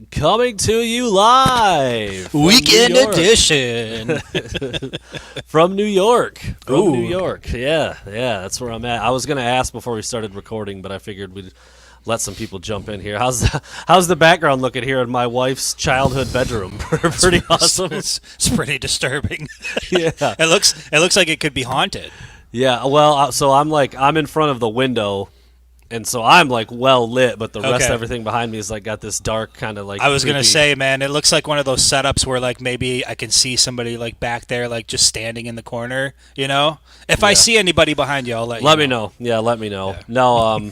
Coming to you live from Weekend New York. edition. From New York. From Ooh. New York. Yeah, that's where I'm at. I was going to ask before we started recording, but I figured we'd let some people jump in here. How's the background looking here in my wife's childhood bedroom? Pretty awesome. It's pretty disturbing. Yeah. It looks like it could be haunted. Yeah, well, so I'm in front of the window, and so I'm like well lit, but the rest of Okay. everything behind me is like got this dark kind of like I was gonna creepy- say, man, it looks like one of those setups where like maybe I can see somebody like back there, like just standing in the corner. You know, if I Yeah. see anybody behind you, I'll let you Let me know. Yeah, let me know. Yeah. No,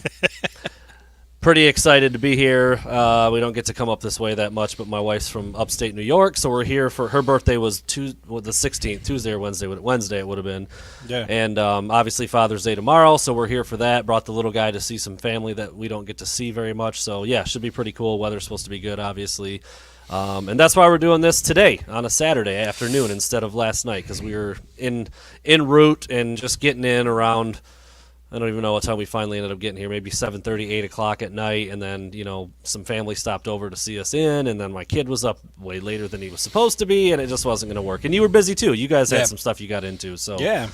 pretty excited to be here. We don't get to come up this way that much, but my wife's from upstate New York, so we're here for her birthday was the 16th, Tuesday or Wednesday. Wednesday it would have been. Yeah. And obviously Father's Day tomorrow, so we're here for that. Brought the little guy to see some family that we don't get to see very much. So yeah, should be pretty cool. Weather's supposed to be good, obviously. And that's why we're doing this today on a Saturday afternoon instead of last night, because we were en route and just getting in around. I don't even know what time we finally ended up getting here. Maybe 7:30, 8 o'clock at night, and then some family stopped over to see us in, and then my kid was up way later than he was supposed to be, and it just wasn't going to work. And you were busy too. You guys had Yeah. some stuff you got into. So Yeah.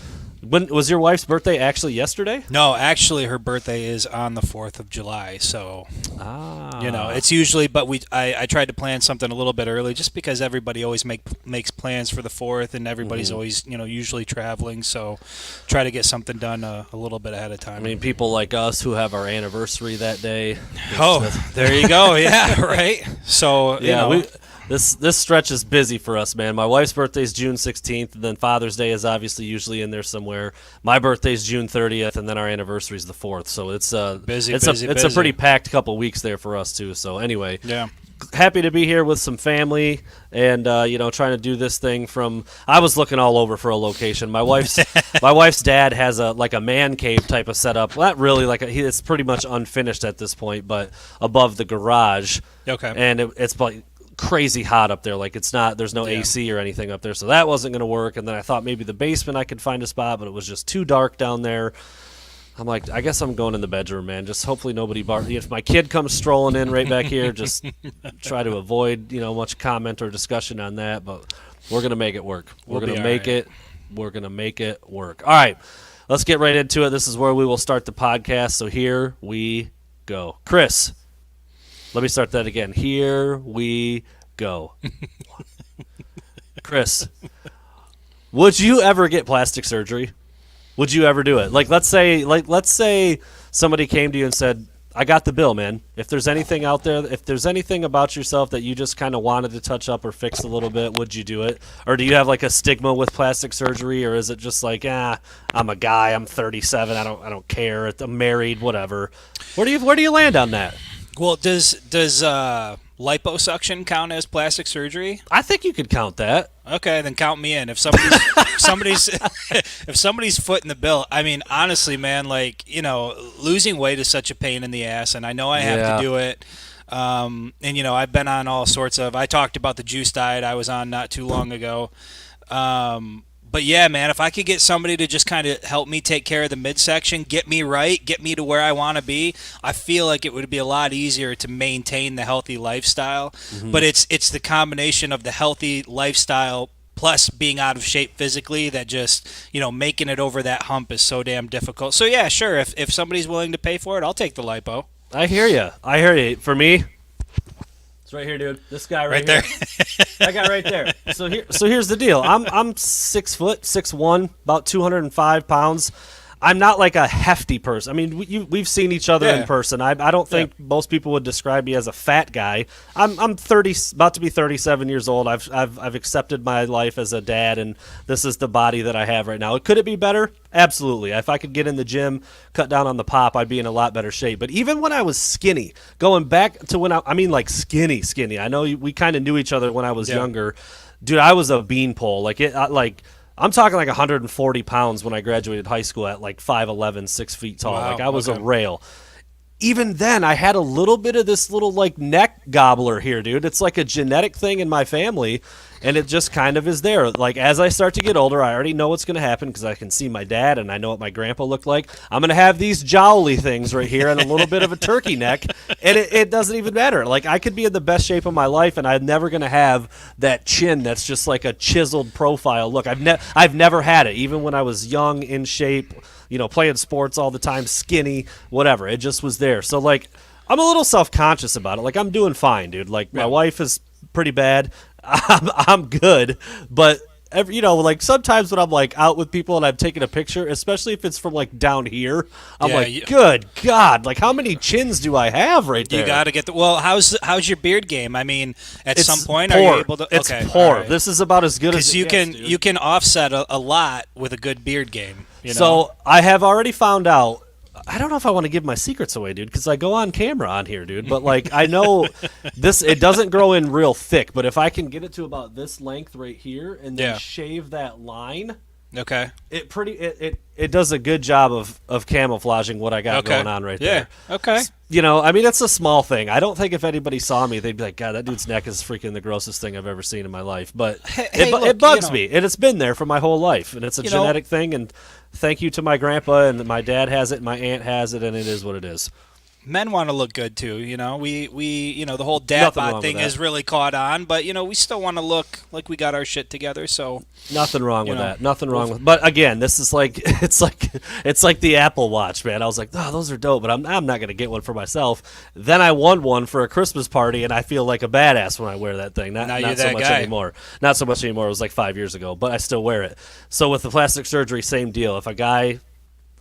when was your wife's birthday? Actually, yesterday. No, actually, her birthday is on the 4th of July, so Ah, it's usually. But I tried to plan something a little bit early, just because everybody always makes plans for the 4th, and everybody's always usually traveling. So try to get something done a little bit ahead of time. I mean, people like us who have our anniversary that day. Oh, there you go. Yeah, right. So Yeah, this stretch is busy for us, man. My wife's birthday is June 16th, and then Father's Day is obviously usually in there somewhere. My birthday's June 30th, and then our anniversary is the 4th. So it's Busy, it's busy, a it's a busy. pretty packed couple weeks there for us too. So anyway, yeah. happy to be here with some family and trying to do this thing from. I was looking all over for a location. My wife's dad has a man cave type of setup. Not really it's pretty much unfinished at this point, but above the garage. Okay. And it's like crazy hot up there. Like it's not. There's no Yeah. AC or anything up there, so that wasn't going to work. And then I thought maybe the basement I could find a spot, but it was just too dark down there. I'm like, I guess I'm going in the bedroom, man. Just hopefully nobody if my kid comes strolling in right back here, just try to avoid, much comment or discussion on that. But we're gonna make it work. We're We'll gonna be make all right. it. We're gonna make it work. All right, let's get right into it. This is where we will start the podcast. So here we go, Chris. Let me start that again. Here we go, Chris. Would you ever get plastic surgery? Would you ever do it? Let's say somebody came to you and said, "I got the bill, man. If there's anything out there, if there's anything about yourself that you just kind of wanted to touch up or fix a little bit, would you do it? Or do you have like a stigma with plastic surgery, or is it just like, I'm a guy, I'm 37, I don't care, I'm married, whatever." Where do you land on that? Well, does liposuction count as plastic surgery? I think you could count that. Okay, then count me in. If somebody's if somebody's foot in the bill, I mean, honestly, man, losing weight is such a pain in the ass, and I know I have Yeah. to do it. I've been on all sorts of. I talked about the juice diet I was on not too long ago. But yeah, man, if I could get somebody to just kind of help me take care of the midsection, get me right, get me to where I want to be, I feel like it would be a lot easier to maintain the healthy lifestyle. But it's the combination of the healthy lifestyle plus being out of shape physically that just, making it over that hump is so damn difficult. So yeah, sure, if somebody's willing to pay for it, I'll take the lipo. I hear you. For me, it's right here, dude. This guy right Right here. there. That guy right there. So here's the deal. I'm 6 foot, 6'1", about 205 pounds. I'm not like a hefty person. I mean, we've seen each other in Yeah. person. I don't think most people would describe me as a fat guy. I'm 30, about to be 37 years old. I've accepted my life as a dad, and this is the body that I have right now. Could it be better? Absolutely. If I could get in the gym, cut down on the pop, I'd be in a lot better shape. But even when I was skinny, going back to when I mean like skinny. I know we kind of knew each other when I was younger. Dude, I was a beanpole. I'm talking like 140 pounds when I graduated high school at like 5'11", 6 feet tall. Wow, Like I was a okay. rail. Even then, I had a little bit of this little like neck gobbler here, dude. It's like a genetic thing in my family. and it just kind of is there. Like, as I start to get older, I already know what's going to happen because I can see my dad and I know what my grandpa looked like. I'm going to have these jowly things right here and a little bit of a turkey neck, and it doesn't even matter. Like, I could be in the best shape of my life, and I'm never going to have that chin that's just like a chiseled profile look. I've never had it, even when I was young, in shape, playing sports all the time, skinny, whatever. It just was there. So, like, I'm a little self-conscious about it. Like, I'm doing fine, dude. Like, my wife is pretty bad. I'm good, but like sometimes when I'm like out with people and I'm taking a picture, especially if it's from like down here, I'm good God, like how many chins do I have right there? You got to get how's your beard game? I mean, at some point, poor. are you able to? It's okay, poor. right. This is about as good as you gets, can you can offset a lot with a good beard game. So I have already found out. I don't know if I want to give my secrets away, dude, because I go on camera on here, dude. But, like, I know it doesn't grow in real thick, but if I can get it to about this length right here and then shave that line, okay, it does a good job of camouflaging what I got going on right there. Okay. I mean, it's a small thing. I don't think if anybody saw me, they'd be like, God, that dude's neck is freaking the grossest thing I've ever seen in my life. But it bugs me, and it's been there for my whole life, and it's a genetic thing, and thank you to my grandpa, and my dad has it, my aunt has it, and it is what it is. Men want to look good too, We the whole dad bod thing has really caught on, but we still want to look like we got our shit together. So nothing wrong with that. Nothing wrong with. But again, this is like it's like the Apple Watch, man. I was like, oh, those are dope, but I'm not gonna get one for myself. Then I won one for a Christmas party, and I feel like a badass when I wear that thing. Not so much anymore. Not so much anymore. It was like 5 years ago, but I still wear it. So with the plastic surgery, same deal. If a guy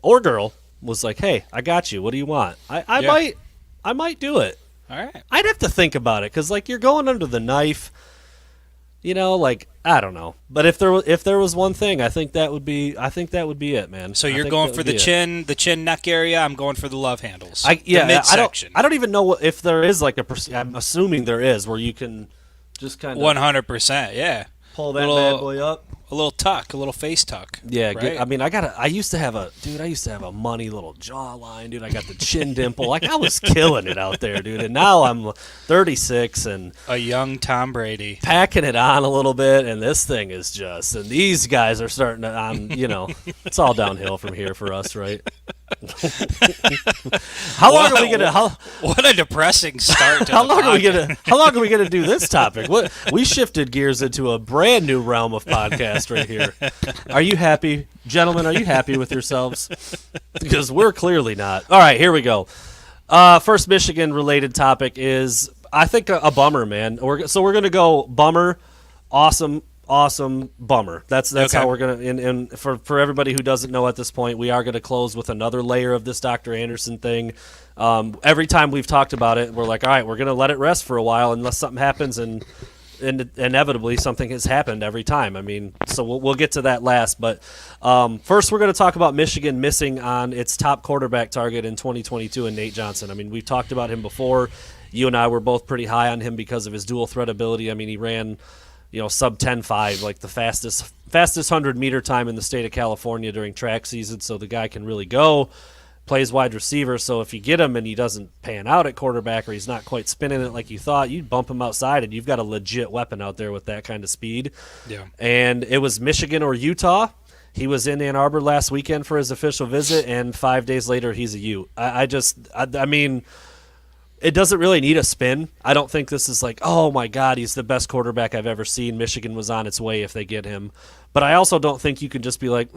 or girl was like, hey, I got you. What do you want? I might do it. All right. I'd have to think about it because, like, you're going under the knife. Like, I don't know. But if there was one thing, I think that would be it, man. So you're going for the chin neck area. I'm going for the love handles. The midsection. I don't even know if there is like I'm assuming there is where you can just kind of 100%. Yeah. Pull that bad boy up. A little tuck, a little face tuck. Yeah, right? I used to have a money little jawline, dude. I got the chin dimple. Like, I was killing it out there, dude. And now I'm 36 and a young Tom Brady. Packing it on a little bit, and this thing is just, and these guys are starting to, it's all downhill from here for us, right? How long are we gonna? What a depressing start. How long are we gonna do this topic? We shifted gears into a brand new realm of podcast right here. Are you happy, gentlemen? Are you happy with yourselves? Because we're clearly not. All right, here we go. First Michigan-related topic is, I think, a bummer, man. We're gonna go bummer, awesome, bummer. That's okay. How we're gonna. And for everybody who doesn't know at this point, we are gonna close with another layer of this Dr. Anderson thing. Every time we've talked about it, we're like, all right, we're gonna let it rest for a while unless something happens, and inevitably something has happened every time. I mean, so we'll get to that last. But first, we're going to talk about Michigan missing on its top quarterback target in 2022 and Nate Johnson. I mean, we've talked about him before. You and I were both pretty high on him because of his dual threat ability. I mean, he ran, sub 10.5, like the fastest 100-meter time in the state of California during track season. So the guy can really go. Plays wide receiver, so if you get him and he doesn't pan out at quarterback or he's not quite spinning it like you thought, you'd bump him outside and you've got a legit weapon out there with that kind of speed. Yeah. And it was Michigan or Utah. He was in Ann Arbor last weekend for his official visit, and 5 days later he's a Ute. I mean, it doesn't really need a spin. I don't think this is like, oh my God, he's the best quarterback I've ever seen. Michigan was on its way if they get him. But I also don't think you can just be like,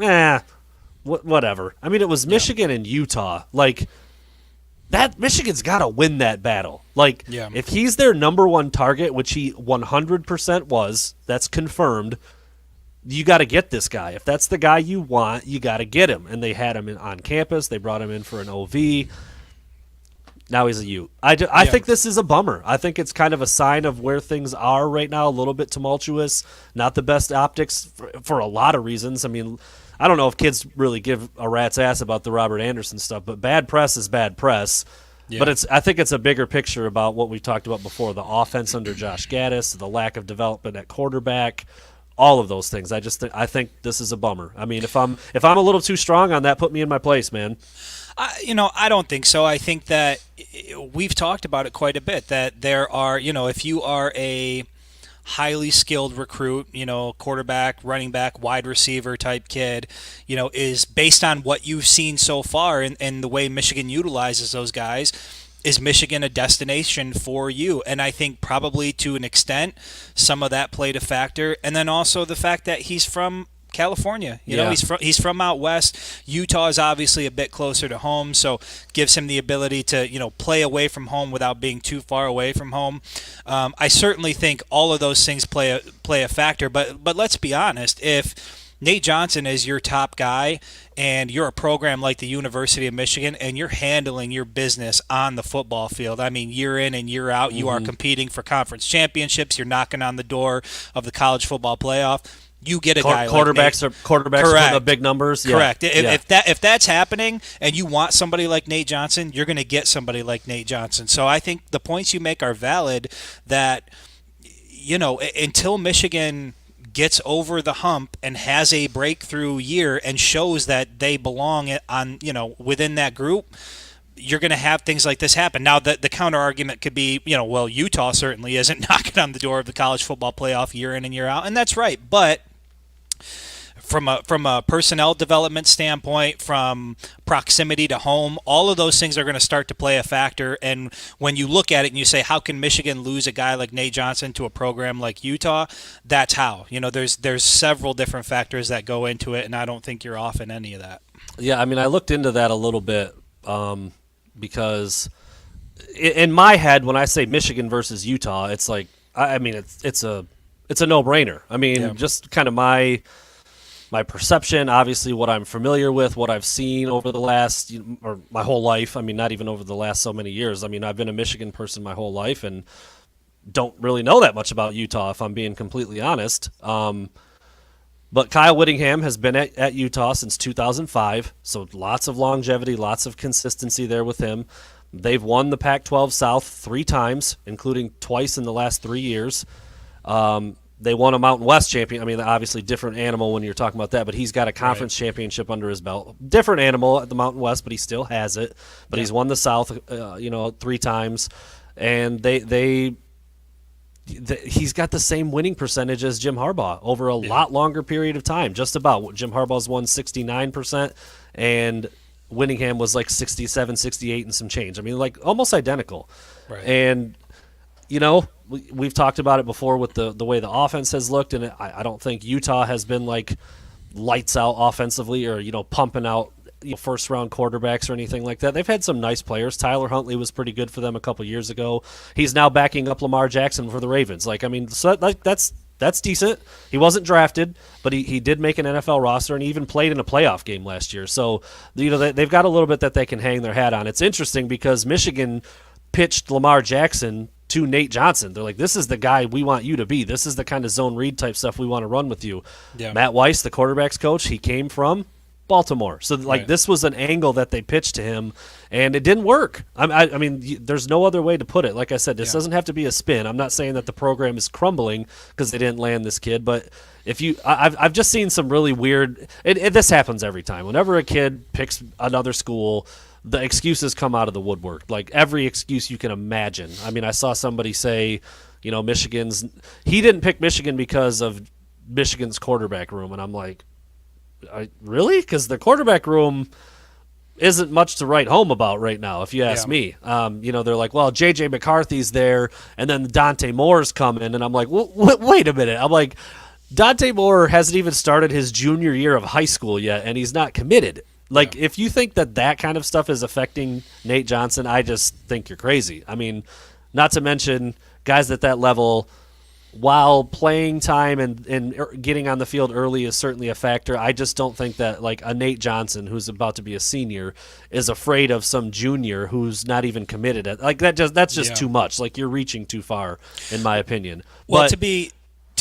whatever. I mean, it was Michigan and Utah. Like, that Michigan's got to win that battle. Like, if he's their number one target, which he 100% was, that's confirmed, you got to get this guy. If that's the guy you want, you got to get him. And they had him on campus. They brought him in for an OV. Now he's a Ute. I think this is a bummer. I think it's kind of a sign of where things are right now, a little bit tumultuous. Not the best optics for a lot of reasons. I mean, I don't know if kids really give a rat's ass about the Robert Anderson stuff, but bad press is bad press. Yeah. But I think it's a bigger picture about what we talked about before, the offense under Josh Gaddis, the lack of development at quarterback, all of those things. I think this is a bummer. I mean, if I'm a little too strong on that, put me in my place, man. I don't think so. I think that we've talked about it quite a bit, that there are, if you are a highly skilled recruit, quarterback, running back, wide receiver type kid, is based on what you've seen so far and the way Michigan utilizes those guys. Is Michigan a destination for you? And I think probably to an extent, some of that played a factor. And then also the fact that he's from California. He's from out west. Utah is obviously a bit closer to home, so gives him the ability to play away from home without being too far away from home. I certainly think all of those things play a factor. But let's be honest, if Nate Johnson is your top guy and you're a program like the University of Michigan and you're handling your business on the football field, I mean, year in and year out, you are competing for conference championships, you're knocking on the door of the college football playoff. You get a guy quarterbacks like Nate. Quarterbacks are the big numbers. Correct. Yeah. If that's happening and you want somebody like Nate Johnson, you're going to get somebody like Nate Johnson. So I think the points you make are valid. That until Michigan gets over the hump and has a breakthrough year and shows that they belong within that group, you're going to have things like this happen. Now, the counter argument could be, well, Utah certainly isn't knocking on the door of the college football playoff year in and year out, and that's right. But from a personnel development standpoint, from proximity to home, all of those things are going to start to play a factor. And when you look at it and you say, how can Michigan lose a guy like Nate Johnson to a program like Utah? That's how. There's several different factors that go into it, and I don't think you're off in any of that. Yeah, I mean, I looked into that a little bit because in my head, when I say Michigan versus Utah, it's like, I mean, it's a no-brainer. I mean, just kind of my perception, obviously what I'm familiar with, what I've seen over the last, or my whole life. I mean, not even over the last so many years. I mean, I've been a Michigan person my whole life and don't really know that much about Utah, if I'm being completely honest. But Kyle Whittingham has been at Utah since 2005, so lots of longevity, lots of consistency there with him. They've won the Pac-12 South 3 times, including twice in the last 3 years. They won a Mountain West champion. I mean, obviously different animal when you're talking about that, but he's got a conference championship under his belt. Different animal at the Mountain West, but he still has it. But he's won the South, 3 times, and he's got the same winning percentage as Jim Harbaugh over a lot longer period of time. Just about. Jim Harbaugh's won 69%, and Whittingham was like 67, 68 and some change. I mean, like almost identical. Right. And we've talked about it before with the way the offense has looked, and I don't think Utah has been like lights out offensively or pumping out first round quarterbacks or anything like that. They've had some nice players. Tyler Huntley was pretty good for them a couple years ago. He's now backing up Lamar Jackson for the Ravens. Like, I mean, so that's decent. He wasn't drafted, but he did make an NFL roster, and he even played in a playoff game last year. So they've got a little bit that they can hang their hat on. It's interesting because Michigan pitched Lamar Jackson to Nate Johnson. They're like, this is the guy we want you to be. This is the kind of zone read type stuff we want to run with you. Yeah. Matt Weiss, the quarterback's coach, he came from Baltimore. So this was an angle that they pitched to him, and it didn't work. I mean, there's no other way to put it. Like I said, this doesn't have to be a spin. I'm not saying that the program is crumbling because they didn't land this kid, but I've just seen some really weird. This happens every time. Whenever a kid picks another school, the excuses come out of the woodwork. Like every excuse you can imagine. I mean, I saw somebody say, he didn't pick Michigan because of Michigan's quarterback room, and I'm like, really? Because the quarterback room isn't much to write home about right now, if you ask me. They're like, well, J.J. McCarthy's there, and then Dante Moore's coming, and I'm like, wait a minute. I'm like, Dante Moore hasn't even started his junior year of high school yet, and he's not committed. Like, if you think that kind of stuff is affecting Nate Johnson, I just think you're crazy. I mean, not to mention guys at that level, while playing time and getting on the field early is certainly a factor, I just don't think that like a Nate Johnson who's about to be a senior is afraid of some junior who's not even committed. That's just too much. Like, you're reaching too far, in my opinion. Well, but, to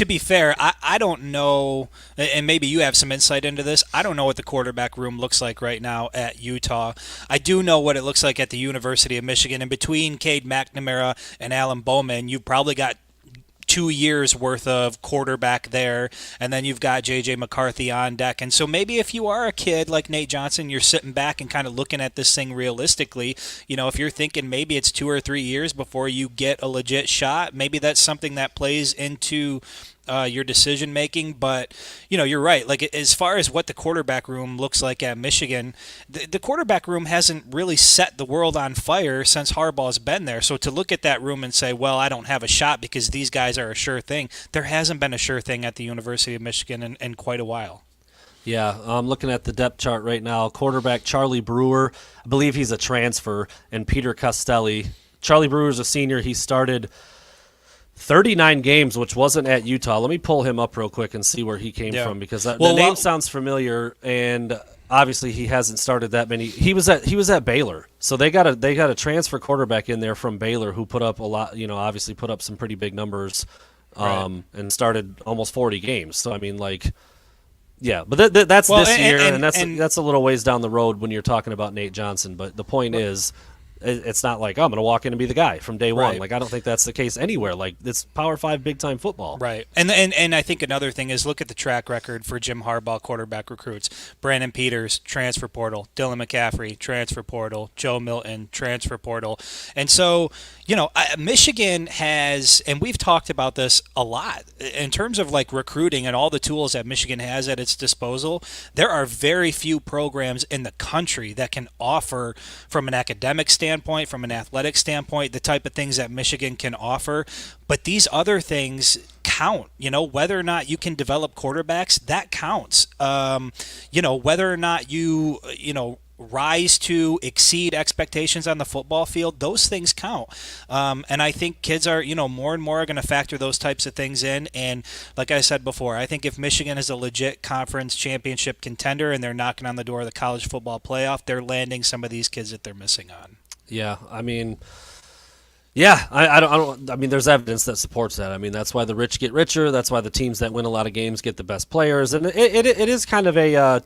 be fair, I don't know, and maybe you have some insight into this. I don't know what the quarterback room looks like right now at Utah. I do know what it looks like at the University of Michigan. And between Cade McNamara and Alan Bowman, you've probably got 2 years worth of quarterback there, and then you've got JJ McCarthy on deck. And so maybe if you are a kid like Nate Johnson, you're sitting back and kind of looking at this thing realistically. If you're thinking maybe it's 2 or 3 years before you get a legit shot, maybe that's something that plays into your decision making. But you're right. Like, as far as what the quarterback room looks like at Michigan, the quarterback room hasn't really set the world on fire since Harbaugh's been there. So to look at that room and say, well, I don't have a shot because these guys are a sure thing, there hasn't been a sure thing at the University of Michigan in quite a while. Yeah, I'm looking at the depth chart right now. Quarterback Charlie Brewer, I believe he's a transfer, and Peter Costelli. Charlie Brewer's a senior. He started 39 games, which wasn't at Utah. Let me pull him up real quick and see where he came from, because the name sounds familiar, and obviously he hasn't started that many. He was at Baylor, so they got a transfer quarterback in there from Baylor who put up a lot. Obviously put up some pretty big numbers, and started almost 40 games. So I mean, like, yeah, but that's this year, and that's a little ways down the road when you're talking about Nate Johnson. But the point is, it's not like, I'm going to walk in and be the guy from day one. Like, I don't think that's the case anywhere. Like, it's Power 5 big-time football. Right. And I think another thing is, look at the track record for Jim Harbaugh quarterback recruits. Brandon Peters, transfer portal. Dylan McCaffrey, transfer portal. Joe Milton, transfer portal. And so, Michigan has, and we've talked about this a lot, in terms of, like, recruiting and all the tools that Michigan has at its disposal, there are very few programs in the country that can offer, from an academic standpoint, from an athletic standpoint, the type of things that Michigan can offer. But these other things count. Whether or not you can develop quarterbacks, that counts. Whether or not you rise to exceed expectations on the football field, those things count. And I think kids are, more and more are going to factor those types of things in. And like I said before, I think if Michigan is a legit conference championship contender and they're knocking on the door of the college football playoff, they're landing some of these kids that they're missing on. Yeah, I mean, I mean, there's evidence that supports that. I mean, that's why the rich get richer. That's why the teams that win a lot of games get the best players. And it is kind of a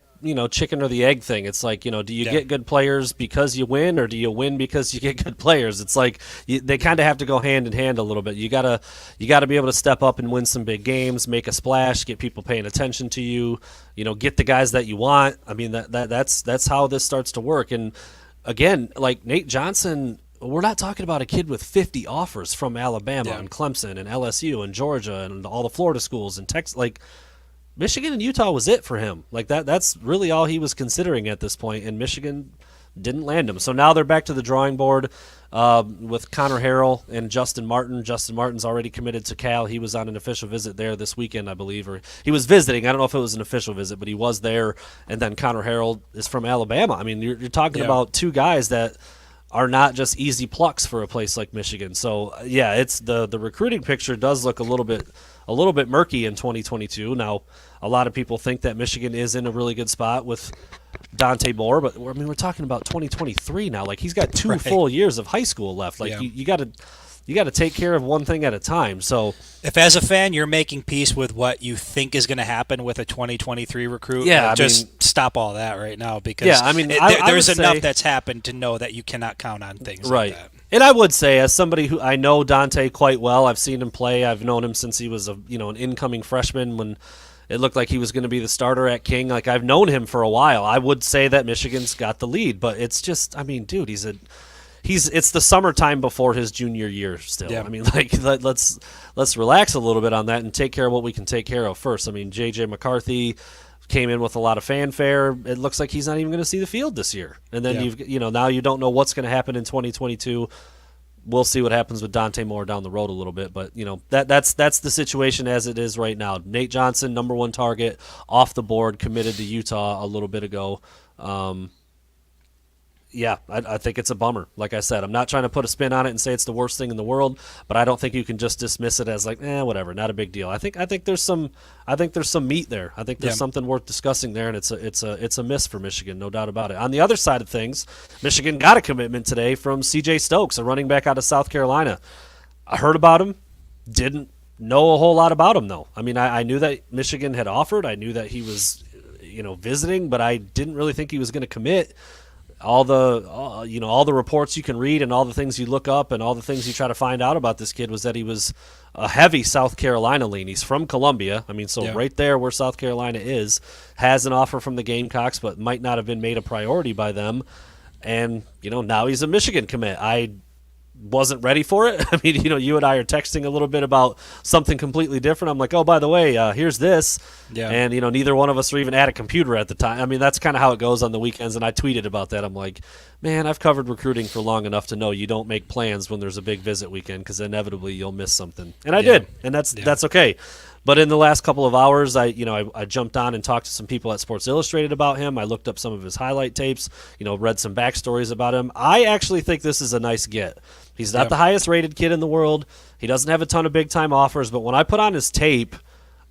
chicken or the egg thing. It's like, do you get good players because you win, or do you win because you get good players? It's like they kind of have to go hand in hand a little bit. You gotta be able to step up and win some big games, make a splash, get people paying attention to you. Get the guys that you want. I mean, that's how this starts to work. And again, like Nate Johnson, we're not talking about a kid with 50 offers from Alabama and Clemson and LSU and Georgia and all the Florida schools and Texas. Like, Michigan and Utah was it for him. Like, that's really all he was considering at this point, and Michigan didn't land him. So now they're back to the drawing board with Connor Harrell and Justin Martin. Justin Martin's already committed to Cal. He was on an official visit there this weekend, I believe, or he was visiting. I don't know if it was an official visit, but he was there. And then Connor Harrell is from Alabama. I mean, you're talking about two guys that are not just easy plucks for a place like Michigan. So yeah, it's the recruiting picture does look a little bit murky in 2022. Now, a lot of people think that Michigan is in a really good spot with Dante Moore, but I mean, we're talking about 2023 now. Like, he's got two full years of high school left. Like, you got to take care of one thing at a time. So if as a fan you're making peace with what you think is going to happen with a 2023 recruit, stop all that right now, because there's enough that's happened to know that you cannot count on things like that. And I would say, as somebody who I know Dante quite well, I've seen him play. I've known him since he was an incoming freshman when it looked like he was going to be the starter at King. Like, I've known him for a while. I would say that Michigan's got the lead, but it's just, I mean, dude, it's the summertime before his junior year still. Yeah. I mean, like, let's relax a little bit on that and take care of what we can take care of first. I mean, JJ McCarthy came in with a lot of fanfare. It looks like he's not even going to see the field this year. And then now you don't know what's going to happen in 2022. We'll see what happens with Dante Moore down the road a little bit, but that's the situation as it is right now. Nate Johnson, number one target, off the board, committed to Utah a little bit ago. I think it's a bummer. Like I said, I'm not trying to put a spin on it and say it's the worst thing in the world, but I don't think you can just dismiss it as like, whatever, not a big deal. I think there's some meat there. I think there's something worth discussing there, and it's a miss for Michigan, no doubt about it. On the other side of things, Michigan got a commitment today from C.J. Stokes, a running back out of South Carolina. I heard about him, didn't know a whole lot about him though. I mean, I knew that Michigan had offered. I knew that he was, visiting, but I didn't really think he was going to commit. all the all the reports you can read and all the things you look up and all the things you try to find out about this kid was that he was a heavy South Carolina lean. He's from Columbia. I mean, so Yeah. right there where South Carolina is, has an offer from the Gamecocks, but might not have been made a priority by them. And now he's a Michigan commit. I wasn't ready for it. I mean, you and I are texting a little bit about something completely different. I'm like, oh, by the way, here's this. Yeah. And, neither one of us were even at a computer at the time. I mean, that's kind of how it goes on the weekends. And I tweeted about that. I'm like, man, I've covered recruiting for long enough to know you don't make plans when there's a big visit weekend because inevitably you'll miss something. And I did. And that's okay. But in the last couple of hours, I jumped on and talked to some people at Sports Illustrated about him. I looked up some of his highlight tapes, read some backstories about him. I actually think this is a nice get. He's not the highest rated kid in the world. He doesn't have a ton of big time offers, but when I put on his tape,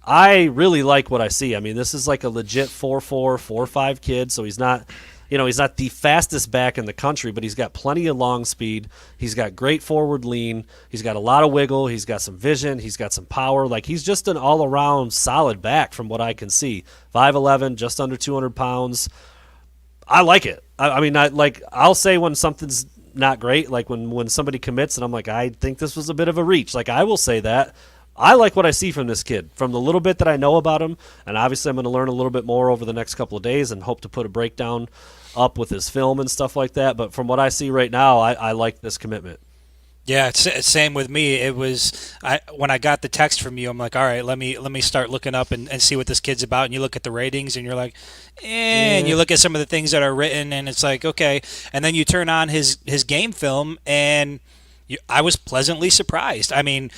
I really like what I see. I mean, this is like a legit 4'4", 4'5" kid, so he's not he's not the fastest back in the country, but he's got plenty of long speed. He's got great forward lean. He's got a lot of wiggle. He's got some vision. He's got some power. Like, he's just an all-around solid back from what I can see. 5'11", just under 200 pounds. I like it. I mean, I'll say when something's not great, like when somebody commits and I'm like, I think this was a bit of a reach. Like, I will say that. I like what I see from this kid, from the little bit that I know about him, and obviously I'm going to learn a little bit more over the next couple of days and hope to put a breakdown up with his film and stuff like that. But from what I see right now, I like this commitment. Yeah, it's same with me. It was when I got the text from you, I'm like, all right, let me start looking up and see what this kid's about. And you look at the ratings, and you're like, and you look at some of the things that are written, and it's like, okay. And then you turn on his game film, and I was pleasantly surprised. I mean,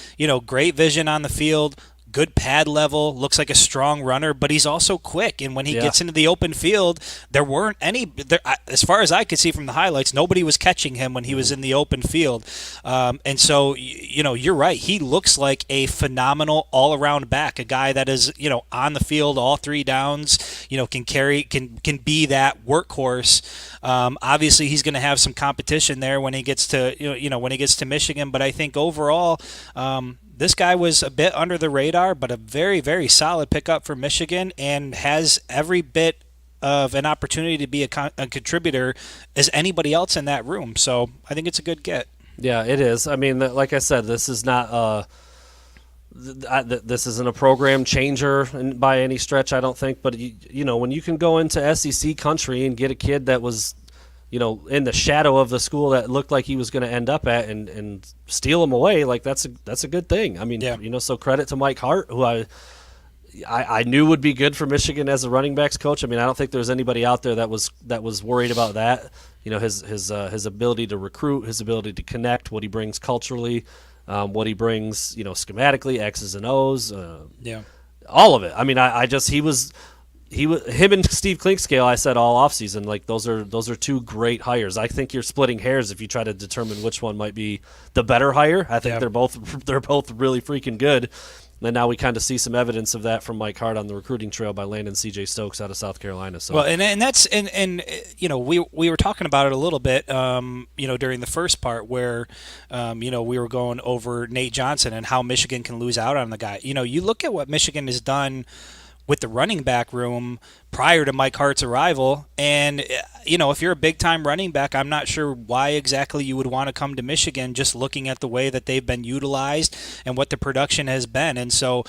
great vision on the field, good pad level, looks like a strong runner, but he's also quick. And when he gets into the open field, there weren't any, as far as I could see from the highlights, nobody was catching him when he was in the open field. And so, you're right. He looks like a phenomenal all-around back, a guy that is, on the field all three downs, can be that workhorse. Obviously, he's going to have some competition there when he gets to, when he gets to Michigan. But I think overall, this guy was a bit under the radar, but a very, very solid pickup for Michigan and has every bit of an opportunity to be a contributor as anybody else in that room. So I think it's a good get. Yeah, it is. I mean, like I said, this is not this isn't a program changer by any stretch, I don't think. But, when you can go into SEC country and get a kid that was in the shadow of the school that looked like he was going to end up at and steal him away, like that's a good thing. I mean, so credit to Mike Hart, who I knew would be good for Michigan as a running backs coach. I mean, I don't think there's anybody out there that was worried about that. His ability to recruit, his ability to connect, what he brings culturally, what he brings, schematically, X's and O's, all of it. I mean, him and Steve Clinkscale, I said all offseason, like those are two great hires. I think you're splitting hairs if you try to determine which one might be the better hire. I think they're both really freaking good. And now we kind of see some evidence of that from Mike Hart on the recruiting trail by landing C.J. Stokes out of South Carolina. So well, and that's we were talking about it a little bit, during the first part where, we were going over Nate Johnson and how Michigan can lose out on the guy. You look at what Michigan has done with the running back room prior to Mike Hart's arrival. And, if you're a big-time running back, I'm not sure why exactly you would want to come to Michigan just looking at the way that they've been utilized and what the production has been. And so,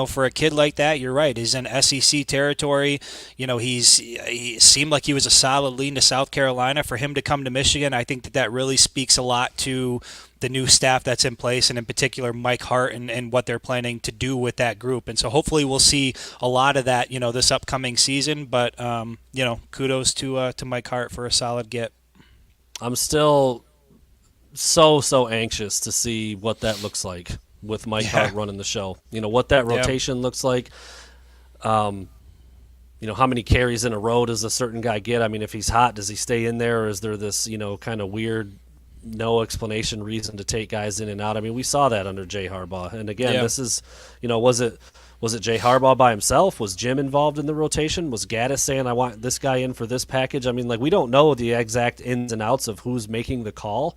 for a kid like that, you're right. He's in SEC territory. He seemed like he was a solid lean to South Carolina. For him to come to Michigan, I think that really speaks a lot to the new staff that's in place, and in particular Mike Hart and what they're planning to do with that group. And so hopefully we'll see a lot of that, this upcoming season. But, kudos to Mike Hart for a solid get. I'm still so anxious to see what that looks like with Mike Hart running the show. What that rotation looks like. How many carries in a row does a certain guy get? I mean, if he's hot, does he stay in there, or is there this, kind of weird no explanation reason to take guys in and out? I mean, we saw that under Jay Harbaugh. And again, this is, was it Jay Harbaugh by himself? Was Jim involved in the rotation? Was Gaddis saying, I want this guy in for this package? I mean, we don't know the exact ins and outs of who's making the call.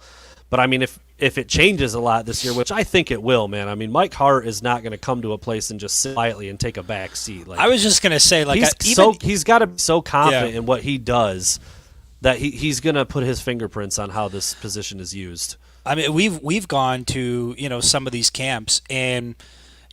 But, I mean, if it changes a lot this year, which I think it will, man. I mean, Mike Hart is not going to come to a place and just sit quietly and take a back seat. I was just going to say, he's got to be so confident in what he does that he's going to put his fingerprints on how this position is used. I mean, we've gone to some of these camps, and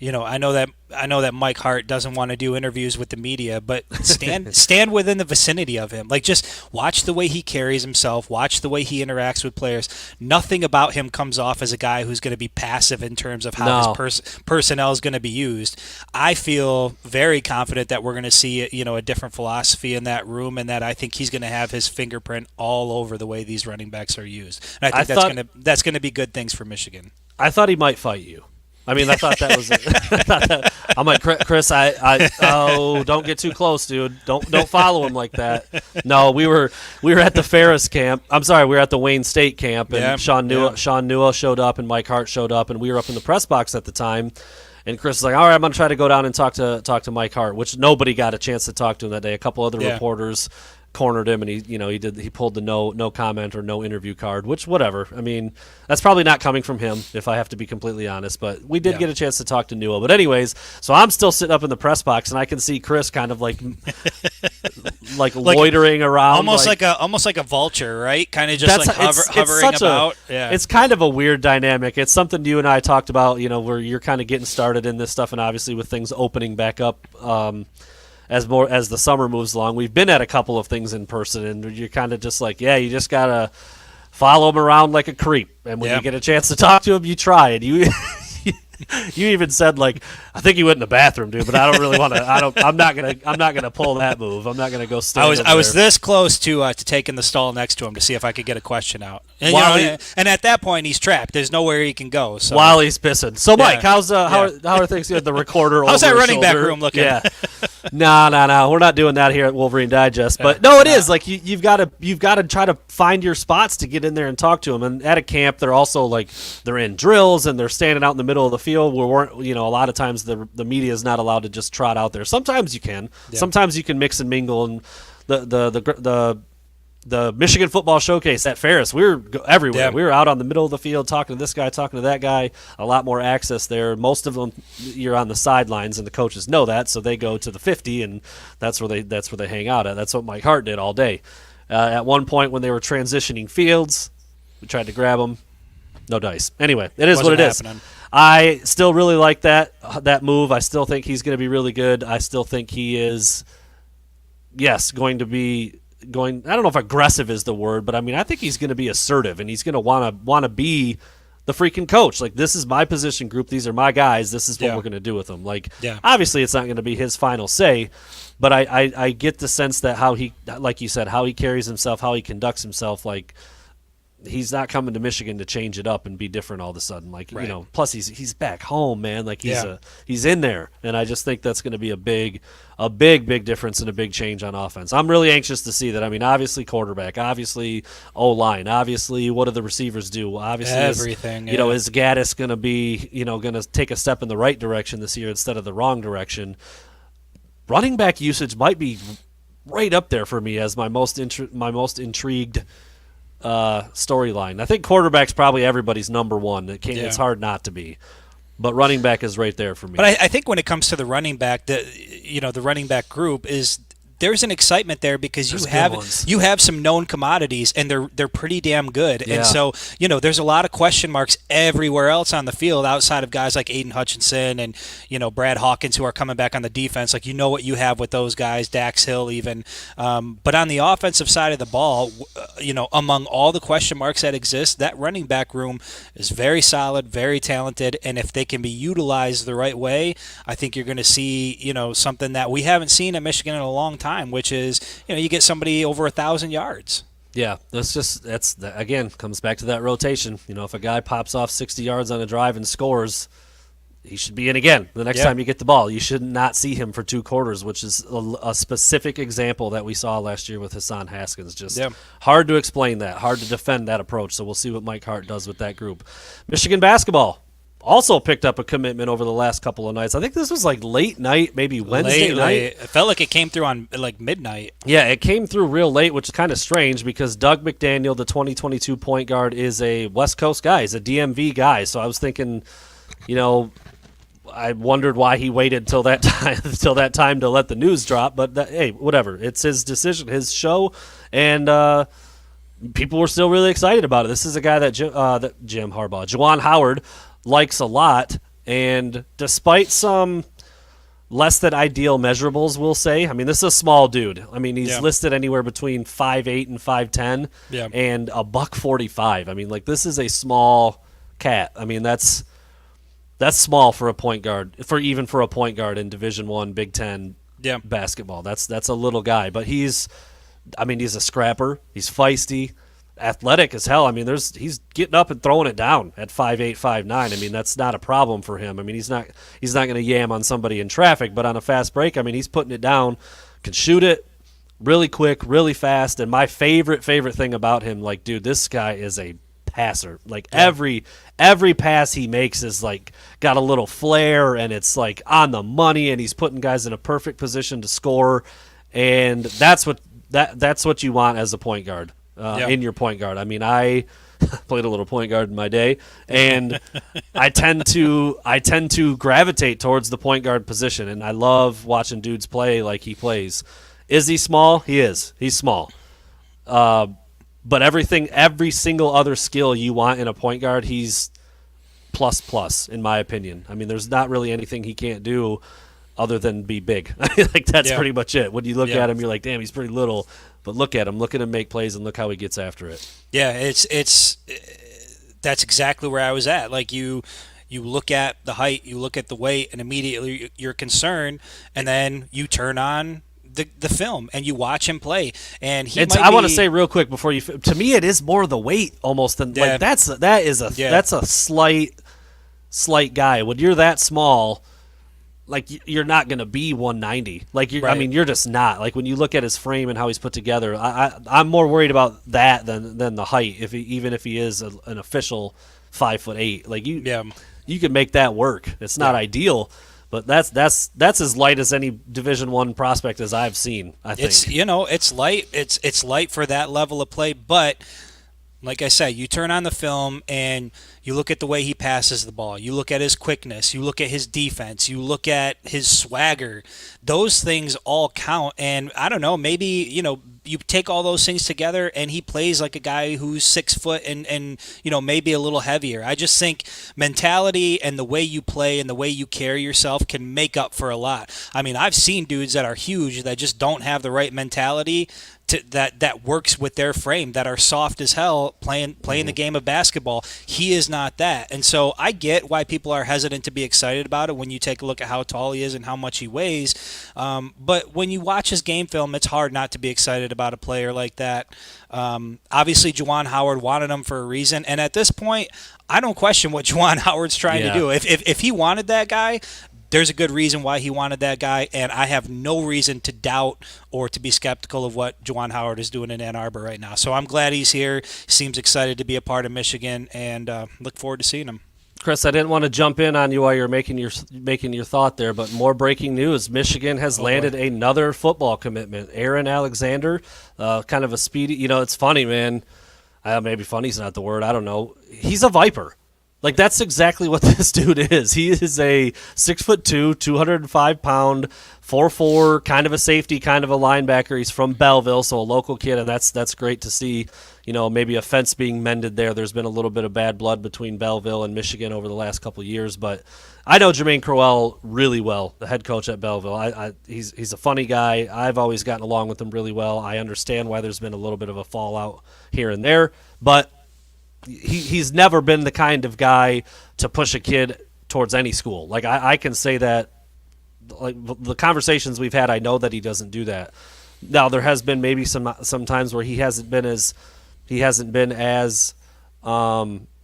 I know that Mike Hart doesn't want to do interviews with the media, but stand within the vicinity of him. Like, just watch the way he carries himself, watch the way he interacts with players. Nothing about him comes off as a guy who's going to be passive in terms of how his personnel is going to be used. I feel very confident that we're going to see a different philosophy in that room, and that I think he's going to have his fingerprint all over the way these running backs are used. And I think that's going to be good things for Michigan. I thought he might fight you. I mean, I thought that was it. I'm like, Chris, don't get too close, dude. Don't follow him like that. No, we were at the Ferris camp. I'm sorry, we were at the Wayne State camp, and Sean Newell showed up, and Mike Hart showed up, and we were up in the press box at the time. And Chris was like, all right, I'm going to try to go down and talk to Mike Hart, which nobody got a chance to talk to him that day. A couple other reporters cornered him, and he pulled the no comment or no interview card, which whatever. I mean, that's probably not coming from him, if I have to be completely honest, but we did get a chance to talk to Newell. But anyways, so I'm still sitting up in the press box, and I can see Chris kind of like loitering around, almost like a vulture, right? Kind of just hovering about. It's kind of a weird dynamic. It's something you and I talked about, where you're kind of getting started in this stuff, and obviously with things opening back up as the summer moves along. We've been at a couple of things in person, and you're kind of just like, you just gotta follow him around like a creep, and when you get a chance to talk to him, you try it. You even said, like, I think he went in the bathroom, dude, but I don't really want to. I'm not gonna pull that move. I'm not gonna go stand. I was this close to taking the stall next to him to see if I could get a question out. And, and at that point, he's trapped. There's nowhere he can go. So. While he's pissing. So, Mike, how are things? The recorder. How's that running shoulder? back room looking? Yeah. No. We're not doing that here at Wolverine Digest. But no, it is like you've got to try to find your spots to get in there and talk to them. And at a camp, they're also like they're in drills and they're standing out in the middle of the field. We weren't, a lot of times the media is not allowed to just trot out there. Sometimes you can. Yeah. Sometimes you can mix and mingle. And the Michigan Football Showcase at Ferris, we were everywhere. Yeah. We were out on the middle of the field talking to this guy, talking to that guy. A lot more access there. Most of them, you're on the sidelines, and the coaches know that, so they go to the 50, and that's where they hang out at. That's what Mike Hart did all day. At one point, when they were transitioning fields, we tried to grab them. No dice. Anyway, it is what it is. I still really like that move. I still think he's going to be really good. I still think he is, going to be going. I don't know if aggressive is the word, but I mean, I think he's going to be assertive, and he's going to want to be the freaking coach. Like, this is my position group. These are my guys. This is what we're going to do with them. Like, obviously, it's not going to be his final say, but I get the sense that how he, like you said, how he carries himself, how he conducts himself, like. He's not coming to Michigan to change it up and be different all of a sudden. Like, plus he's back home, man. Like he's in there. And I just think that's going to be a big difference and a big change on offense. I'm really anxious to see that. I mean, obviously quarterback, obviously O-line, obviously what do the receivers do? Obviously everything. Is Gaddis going to be, going to take a step in the right direction this year instead of the wrong direction? Running back usage might be right up there for me as my most intrigued storyline. I think quarterback's probably everybody's number one. It's hard not to be, but running back is right there for me. But I think when it comes to the running back, the running back group is. There's an excitement there because you have some known commodities and they're pretty damn good. Yeah. And so, there's a lot of question marks everywhere else on the field outside of guys like Aiden Hutchinson and, Brad Hawkins who are coming back on the defense. Like, what you have with those guys, Dax Hill even. But on the offensive side of the ball, among all the question marks that exist, that running back room is very solid, very talented. And if they can be utilized the right way, I think you're going to see, something that we haven't seen at Michigan in a long time. Which is, you get somebody over 1,000 yards. Yeah, again, comes back to that rotation. If a guy pops off 60 yards on a drive and scores, he should be in again the next time you get the ball. You should not see him for 2 quarters, which is a specific example that we saw last year with Hassan Haskins. Just hard to explain that, hard to defend that approach. So we'll see what Mike Hart does with that group. Michigan basketball. Also picked up a commitment over the last couple of nights. I think this was like late night, maybe Wednesday night. It felt like it came through on like midnight. Yeah, it came through real late, which is kind of strange because Doug McDaniel, the 2022 point guard, is a West Coast guy. He's a DMV guy. So I was thinking, I wondered why he waited till that time to let the news drop. But hey, whatever. It's his decision, his show, and people were still really excited about it. This is a guy that Jim Harbaugh, Juwan Howard, likes a lot, and despite some less than ideal measurables, we'll say. I mean, this is a small dude. I mean, he's listed anywhere between 5'8" and 5'10", and a $145. I mean, like, this is a small cat. I mean, that's small for a point guard, for a point guard in Division I, Big Ten basketball. That's a little guy, but he's a scrapper. He's feisty, athletic as hell. I mean, he's getting up and throwing it down at 5'8", 5'9". I mean, that's not a problem for him. I mean, he's not going to yam on somebody in traffic, but on a fast break, I mean, he's putting it down, can shoot it really quick, really fast. And my favorite thing about him, like, dude, this guy is a passer. Like, every pass he makes is like got a little flair, and it's like on the money, and he's putting guys in a perfect position to score. And that's what you want as a point guard. In your point guard. I mean, I played a little point guard in my day, and I tend to gravitate towards the point guard position, and I love watching dudes play like he plays. Is he small? He is. He's small. But every single other skill you want in a point guard, he's plus, in my opinion. I mean, there's not really anything he can't do other than be big. Like, that's pretty much it. When you look at him, you're like, damn, he's pretty little. But look at him make plays, and look how he gets after it. Yeah, it's that's exactly where I was at. Like, you look at the height, you look at the weight, and immediately you're concerned, and then you turn on the film and you watch him play. And I want to say real quick before you. To me, it is more the weight almost than like that's a slight guy. When you're that small, like, you're not going to be 190. Like, I mean, you're just not. Like, when you look at his frame and how he's put together, I'm more worried about that than the height. Even if he is an official 5'8", like, you can make that work. It's not ideal, but that's as light as any Division I prospect as I've seen. I think it's light. It's light for that level of play, but like I said, you turn on the film and you look at the way he passes the ball. You look at his quickness. You look at his defense. You look at his swagger. Those things all count. And I don't know, maybe, you take all those things together and he plays like a guy who's 6 foot and maybe a little heavier. I just think mentality and the way you play and the way you carry yourself can make up for a lot. I mean, I've seen dudes that are huge that just don't have the right mentality that works with their frame, that are soft as hell playing the game of basketball. He is not that. And so I get why people are hesitant to be excited about it when you take a look at how tall he is and how much he weighs. But when you watch his game film, it's hard not to be excited about a player like that. Obviously, Juwan Howard wanted him for a reason. And at this point, I don't question what Juwan Howard's trying to do. If he wanted that guy, there's a good reason why he wanted that guy, and I have no reason to doubt or to be skeptical of what Juwan Howard is doing in Ann Arbor right now. So I'm glad he's here. He seems excited to be a part of Michigan, and look forward to seeing him. Chris, I didn't want to jump in on you while you're making your thought there, but more breaking news. Michigan has landed another football commitment. Aaron Alexander, kind of a speedy. It's funny, man. Maybe funny's not the word. I don't know. He's a Viper. Like, that's exactly what this dude is. He is a 6'2", 205-pound, 4'4", kind of a safety, kind of a linebacker. He's from Belleville, so a local kid, and that's great to see. Maybe a fence being mended there. There's been a little bit of bad blood between Belleville and Michigan over the last couple of years, but I know Jermaine Crowell really well, the head coach at Belleville. He's a funny guy. I've always gotten along with him really well. I understand why there's been a little bit of a fallout here and there, but he's never been the kind of guy to push a kid towards any school. Like, I can say that, like, the conversations we've had, I know that he doesn't do that. Now, there has been maybe some times where he hasn't been as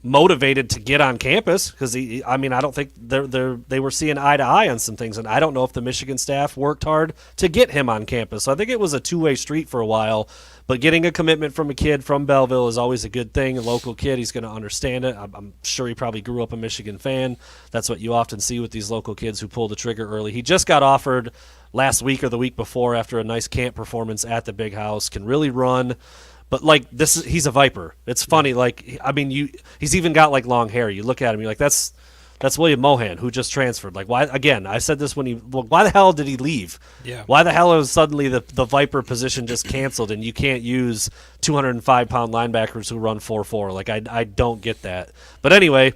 motivated to get on campus because I don't think they were seeing eye to eye on some things, and I don't know if the Michigan staff worked hard to get him on campus. So I think it was a two-way street for a while. But getting a commitment from a kid from Belleville is always a good thing. A local kid, he's going to understand it. I'm sure he probably grew up a Michigan fan. That's what you often see with these local kids who pull the trigger early. He just got offered last week or the week before after a nice camp performance at the Big House. Can really run. But, like, he's a Viper. It's funny. Like, I mean, he's even got, like, long hair. You look at him, you're like, that's That's William Mohan, who just transferred. Like, why? Again, I said this why the hell did he leave? Yeah. Why the hell is suddenly the Viper position just canceled and you can't use 205-pound linebackers who run 4.4? Like, I don't get that. But anyway,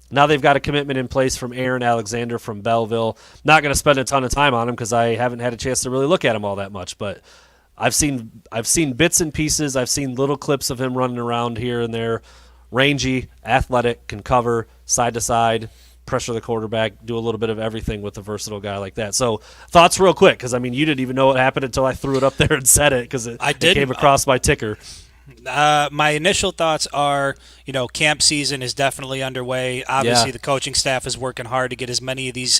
now they've got a commitment in place from Aaron Alexander from Belleville. Not going to spend a ton of time on him because I haven't had a chance to really look at him all that much. But I've seen bits and pieces. I've seen little clips of him running around here and there. Rangy, athletic, can cover side to side, pressure the quarterback, do a little bit of everything with a versatile guy like that. So thoughts real quick, because, I mean, you didn't even know what happened until I threw it up there and said it because it came across my ticker. My initial thoughts are, camp season is definitely underway. Obviously, the coaching staff is working hard to get as many of these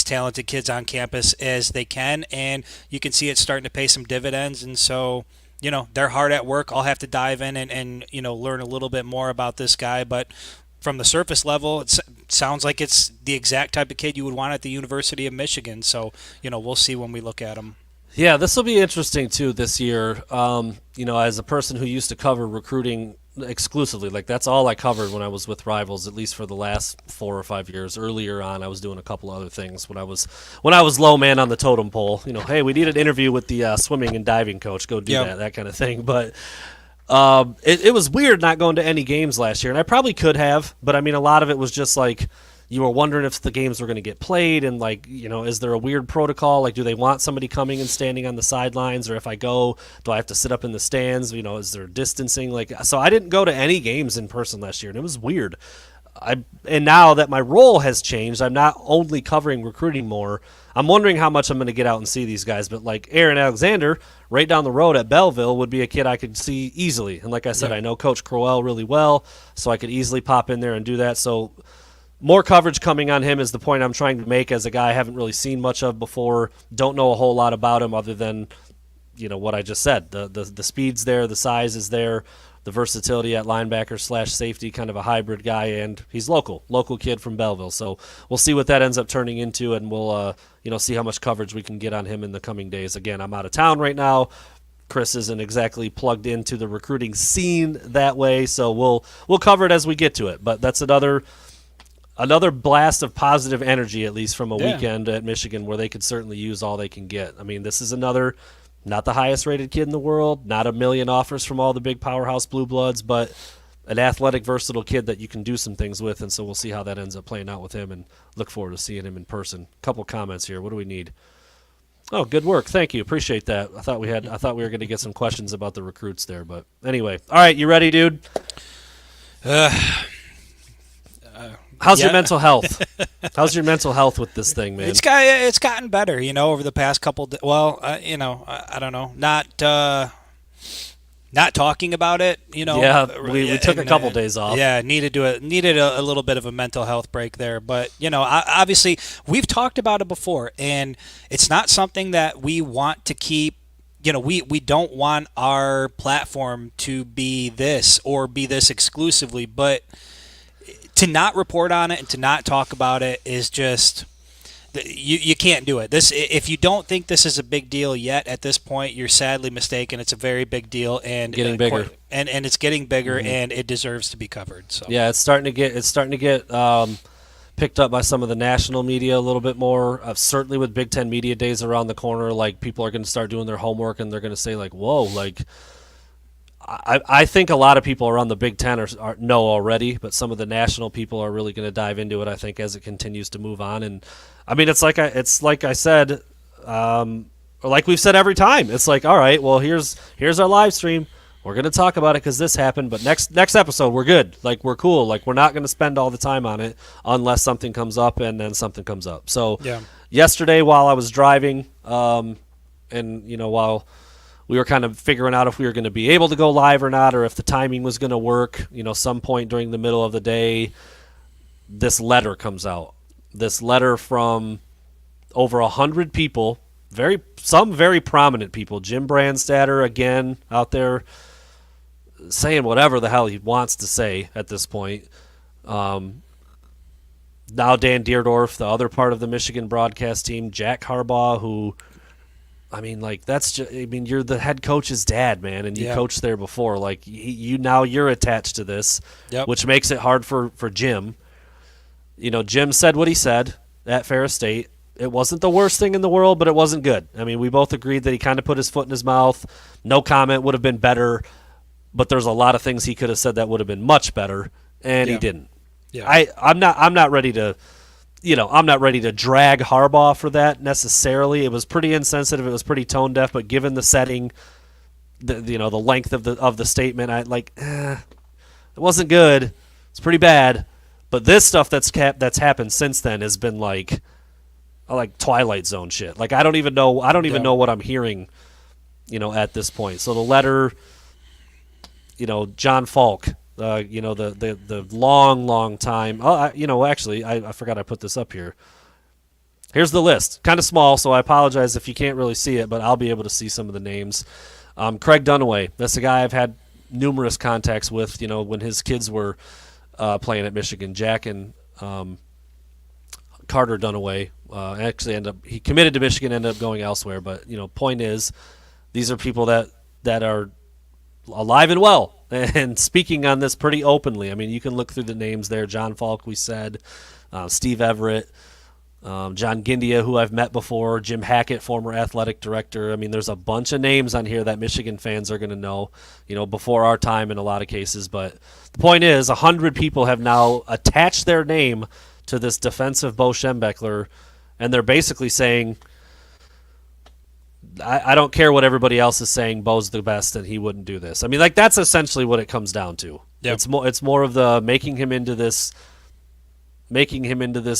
talented kids on campus as they can, and you can see it starting to pay some dividends. And so, they're hard at work. I'll have to dive in and learn a little bit more about this guy. But from the surface level, it sounds like it's the exact type of kid you would want at the University of Michigan. So, we'll see when we look at him. Yeah, this will be interesting, too, this year. As a person who used to cover recruiting exclusively, like that's all I covered when I was with Rivals, at least for the last 4 or 5 years. Earlier on, I was doing a couple other things when I was low man on the totem pole. Hey, we need an interview with the swimming and diving coach. Go do that kind of thing. But it was weird not going to any games last year, and I probably could have, but I mean, a lot of it was just like, you were wondering if the games were going to get played and, like, is there a weird protocol? Like, do they want somebody coming and standing on the sidelines? Or if I go, do I have to sit up in the stands? Is there distancing? Like, so I didn't go to any games in person last year, and it was weird. And now that my role has changed, I'm not only covering recruiting more. I'm wondering how much I'm going to get out and see these guys. But, like, Aaron Alexander, right down the road at Belleville, would be a kid I could see easily. And like I said, I know Coach Crowell really well, so I could easily pop in there and do that. So more coverage coming on him is the point I'm trying to make as a guy I haven't really seen much of before. Don't know a whole lot about him other than, what I just said. The speed's there, the size is there, the versatility at linebacker / safety, kind of a hybrid guy, and he's local kid from Belleville. So we'll see what that ends up turning into, and we'll see how much coverage we can get on him in the coming days. Again, I'm out of town right now. Chris isn't exactly plugged into the recruiting scene that way, so we'll cover it as we get to it. But that's another blast of positive energy, at least from a weekend at Michigan, where they could certainly use all they can get. I mean, this is another, not the highest rated kid in the world, not a million offers from all the big powerhouse blue bloods, but an athletic, versatile kid that you can do some things with, and so we'll see how that ends up playing out with him and look forward to seeing him in person. Couple comments here. What do we need? Oh, good work. Thank you. Appreciate that. I thought we were going to get some questions about the recruits there, but anyway. All right, you ready, dude? How's your mental health? How's your mental health with this thing, man? It's gotten better, over the past couple. I don't know, not talking about it. Yeah, we took a couple days off. Yeah, needed a little bit of a mental health break there, but obviously we've talked about it before, and it's not something that we want to keep. We don't want our platform to be this or be this exclusively, but to not report on it and to not talk about it is just you can't do it. If you don't think this is a big deal yet at this point, you're sadly mistaken. It's a very big deal and getting bigger, and it's getting bigger, and it deserves to be covered. So yeah, it's starting to get picked up by some of the national media a little bit more. Certainly with Big Ten Media Days around the corner, like people are going to start doing their homework and they're going to say like, whoa, like. I think a lot of people around the Big Ten know already, but some of the national people are really going to dive into it, I think, as it continues to move on. And I mean, it's like I said, or like we've said every time. It's like, all right, well, here's our live stream. We're going to talk about it because this happened, but next episode we're good. Like we're cool. Like we're not going to spend all the time on it unless something comes up and then something comes up. So yesterday while I was driving, and while we were kind of figuring out if we were going to be able to go live or not, or if the timing was going to work. Some point during the middle of the day, this letter comes out. This letter from over 100 people, some very prominent people. Jim Brandstatter, again, out there saying whatever the hell he wants to say at this point. Now Dan Deerdorf, the other part of the Michigan broadcast team, Jack Harbaugh, who... I mean, like you're the head coach's dad, man, and you coached there before. Like now you're attached to this, which makes it hard for Jim. Jim said what he said at Ferris State. It wasn't the worst thing in the world, but it wasn't good. I mean, we both agreed that he kind of put his foot in his mouth. No comment would have been better, but there's a lot of things he could have said that would have been much better, and he didn't. Yeah. I'm not ready to I'm not ready to drag Harbaugh for that necessarily. It was pretty insensitive. It was pretty tone deaf, but given the setting, the length of the statement, it wasn't good. It's pretty bad. But this stuff that's happened since then has been like Twilight Zone shit. Like I don't even know what I'm hearing, at this point. So the letter, John Falk, the long time. Actually, I forgot I put this up here. Here's the list. Kind of small, so I apologize if you can't really see it, but I'll be able to see some of the names. Craig Dunaway. That's a guy I've had numerous contacts with, when his kids were playing at Michigan. Jack and Carter Dunaway actually he committed to Michigan, ended up going elsewhere. But, point is, these are people that are alive and well and speaking on this pretty openly. I mean, you can look through the names there. John Falk, we said, Steve Everett, John Gindia, who I've met before, Jim Hackett, former athletic director. I mean, there's a bunch of names on here that Michigan fans are going to know, before our time in a lot of cases. But the point is, 100 people have now attached their name to this defensive Bo Schembechler, and they're basically saying, I don't care what everybody else is saying, Bo's the best and he wouldn't do this. I mean, that's essentially what it comes down to. Yep. It's more of the making him into this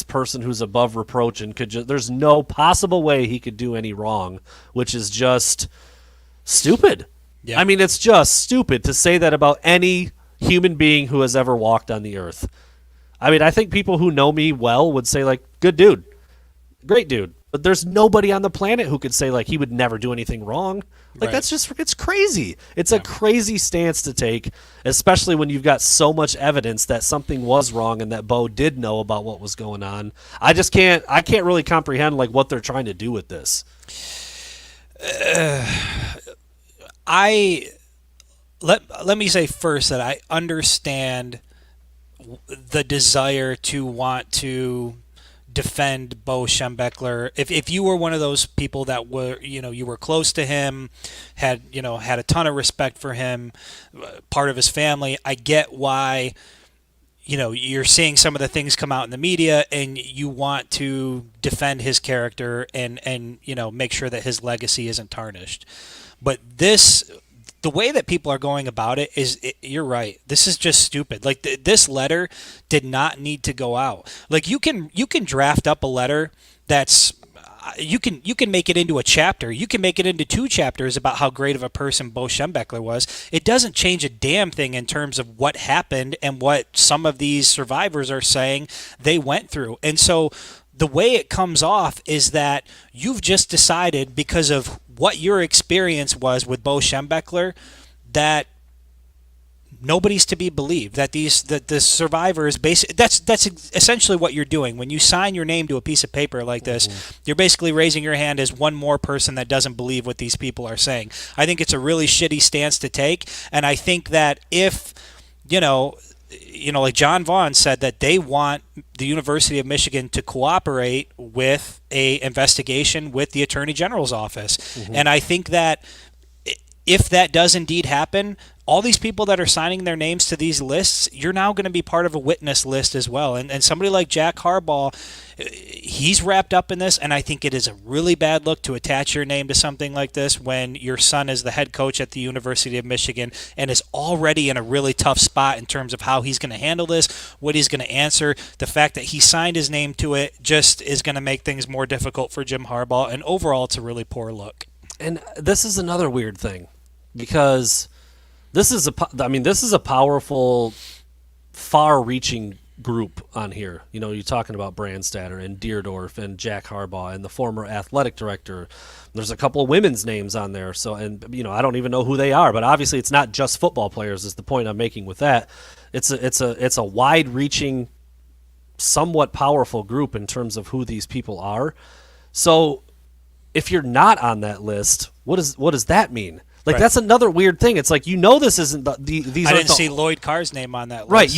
person who's above reproach and there's no possible way he could do any wrong, which is just stupid. Yeah. I mean, it's just stupid to say that about any human being who has ever walked on the earth. I mean, I think people who know me well would say, good dude, great dude. But there's nobody on the planet who could say, he would never do anything wrong. Right. It's crazy. It's a crazy stance to take, especially when you've got so much evidence that something was wrong and that Bo did know about what was going on. I can't really comprehend, what they're trying to do with this. Let me say first that I understand the desire to want to defend Bo Schembechler. If you were one of those people that were, you were close to him, had a ton of respect for him, part of his family, I get why, you're seeing some of the things come out in the media and you want to defend his character and make sure that his legacy isn't tarnished. But the way that people are going about it you're right. This is just stupid. This letter did not need to go out. You can draft up a letter that's you can make it into a chapter. You can make it into 2 chapters about how great of a person Bo Schembechler was. It doesn't change a damn thing in terms of what happened and what some of these survivors are saying they went through. And so the way it comes off is that you've just decided, because of what your experience was with Bo Schembechler, that nobody's to be believed. That the survivors that's essentially what you're doing when you sign your name to a piece of paper like this. Mm-hmm. You're basically raising your hand as one more person that doesn't believe what these people are saying. I think it's a really shitty stance to take, and I think that if like John Vaughn said, that they want the University of Michigan to cooperate with a investigation with the Attorney General's office. Mm-hmm. And I think that if that does indeed happen, all these people that are signing their names to these lists, you're now going to be part of a witness list as well. And somebody like Jack Harbaugh, he's wrapped up in this, and I think it is a really bad look to attach your name to something like this when your son is the head coach at the University of Michigan and is already in a really tough spot in terms of how he's going to handle this, what he's going to answer. The fact that he signed his name to it just is going to make things more difficult for Jim Harbaugh, and overall it's a really poor look. And this is another weird thing, because this is a powerful, far-reaching group on here. You're talking about Brandstatter and Deerdorf and Jack Harbaugh and the former athletic director. There's a couple of women's names on there. So, and I don't even know who they are, but obviously it's not just football players. Is the point I'm making with that? It's a wide-reaching, somewhat powerful group in terms of who these people are. So, if you're not on that list, what does that mean? Right. That's another weird thing. It's this isn't these. I didn't see Lloyd Carr's name on that list. Right.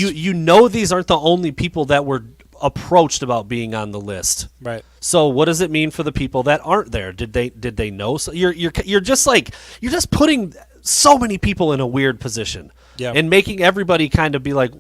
These aren't the only people that were approached about being on the list. Right. So what does it mean for the people that aren't there? Did they know? So you're just putting so many people in a weird position, Yeah. and making everybody kind of be like,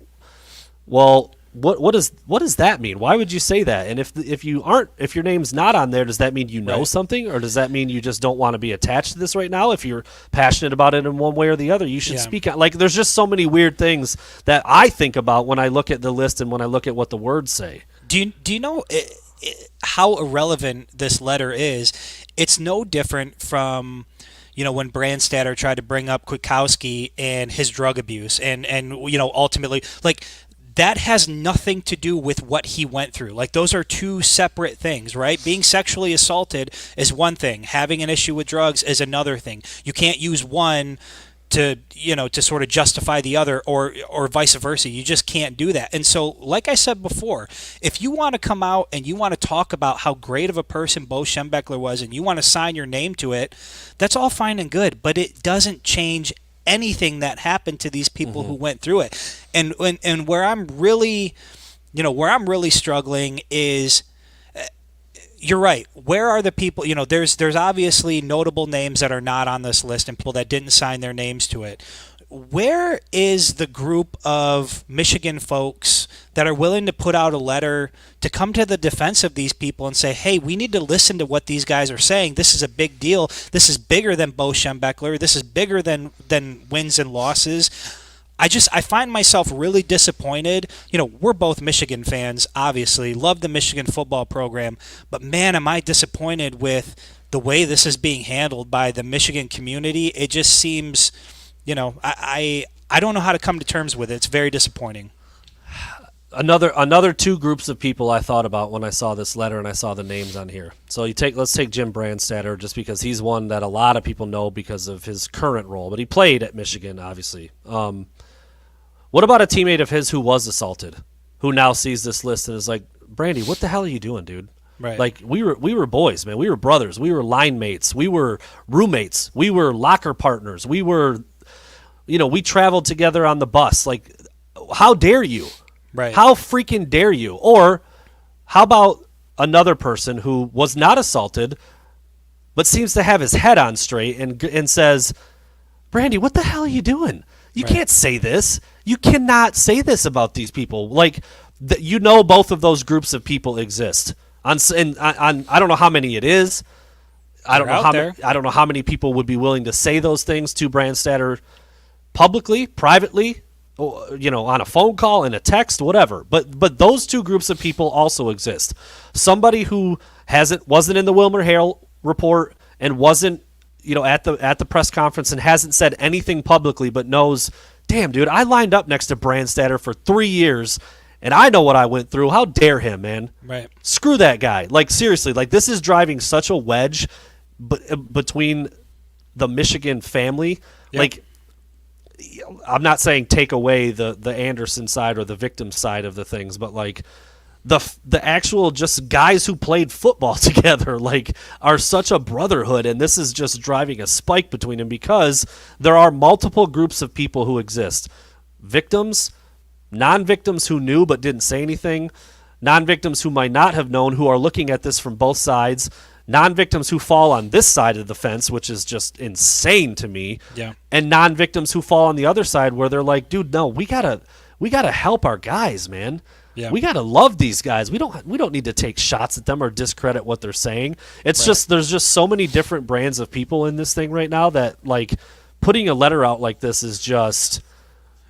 well, what does that mean? Why would you say that? And if your name's not on there, does that mean you know Right. something, or does that mean you just don't want to be attached to this right now? If you're passionate about it in one way or the other, you should Yeah. speak out. Like, there's just so many weird things that I think about when I look at the list and when I look at what the words say. Do you know how irrelevant this letter is? It's no different from, when Brandstatter tried to bring up Kwiatkowski and his drug abuse, and ultimately, like, that has nothing to do with what he went through. Like, those are two separate things, right? Being sexually assaulted is one thing. Having an issue with drugs is another thing. You can't use one to sort of justify the other, or vice versa. You just can't do that. And so, like I said before, if you want to come out and you want to talk about how great of a person Bo Schembechler was, and you want to sign your name to it, that's all fine and good, but it doesn't change anything that happened to these people who went through it. And where I'm really struggling is, you're right. Where are the people? There's obviously notable names that are not on this list and people that didn't sign their names to it. Where is the group of Michigan folks that are willing to put out a letter to come to the defense of these people and say, hey, we need to listen to what these guys are saying. This is a big deal. This is bigger than Bo Schembechler. This is bigger than wins and losses. I find myself really disappointed. We're both Michigan fans, obviously, love the Michigan football program, but man, am I disappointed with the way this is being handled by the Michigan community. It just seems, I don't know how to come to terms with it. It's very disappointing. Another two groups of people I thought about when I saw this letter and I saw the names on here. So let's take Jim Brandstatter, just because he's one that a lot of people know because of his current role, but he played at Michigan, obviously. What about a teammate of his who was assaulted, who now sees this list and is like, Brandy, what the hell are you doing, dude? Right. Like, we were boys, man. We were brothers. We were line mates. We were roommates. We were locker partners. We were, we traveled together on the bus. Like, how dare you? Right. How freaking dare you? Or how about another person who was not assaulted but seems to have his head on straight and says, Brandy, what the hell are you doing? You Right. can't say this. You cannot say this about these people. Like, both of those groups of people exist. I don't know how many it is. I don't know how many people would be willing to say those things to Brandstatter publicly, privately, on a phone call, in a text, whatever. But those two groups of people also exist. Somebody who wasn't in the Wilmer Hale report and wasn't at the press conference and hasn't said anything publicly, but knows, damn, dude, I lined up next to Brandstatter for 3 years and I know what I went through. How dare him, man? Right. Screw that guy. Like, seriously, like, this is driving such a wedge between the Michigan family. Yep. Like, I'm not saying take away the Anderson side or the victim side of the things, but like the actual just guys who played football together like are such a brotherhood, and this is just driving a spike between them because there are multiple groups of people who exist. Victims, non-victims who knew but didn't say anything, non-victims who might not have known who are looking at this from both sides, non-victims who fall on this side of the fence, which is just insane to me. Yeah. And non-victims who fall on the other side where they're like, dude, no, we gotta help our guys, man. Yeah. We gotta love these guys. We don't need to take shots at them or discredit what they're saying. It's just there's just so many different brands of people in this thing right now that like putting a letter out like this is just.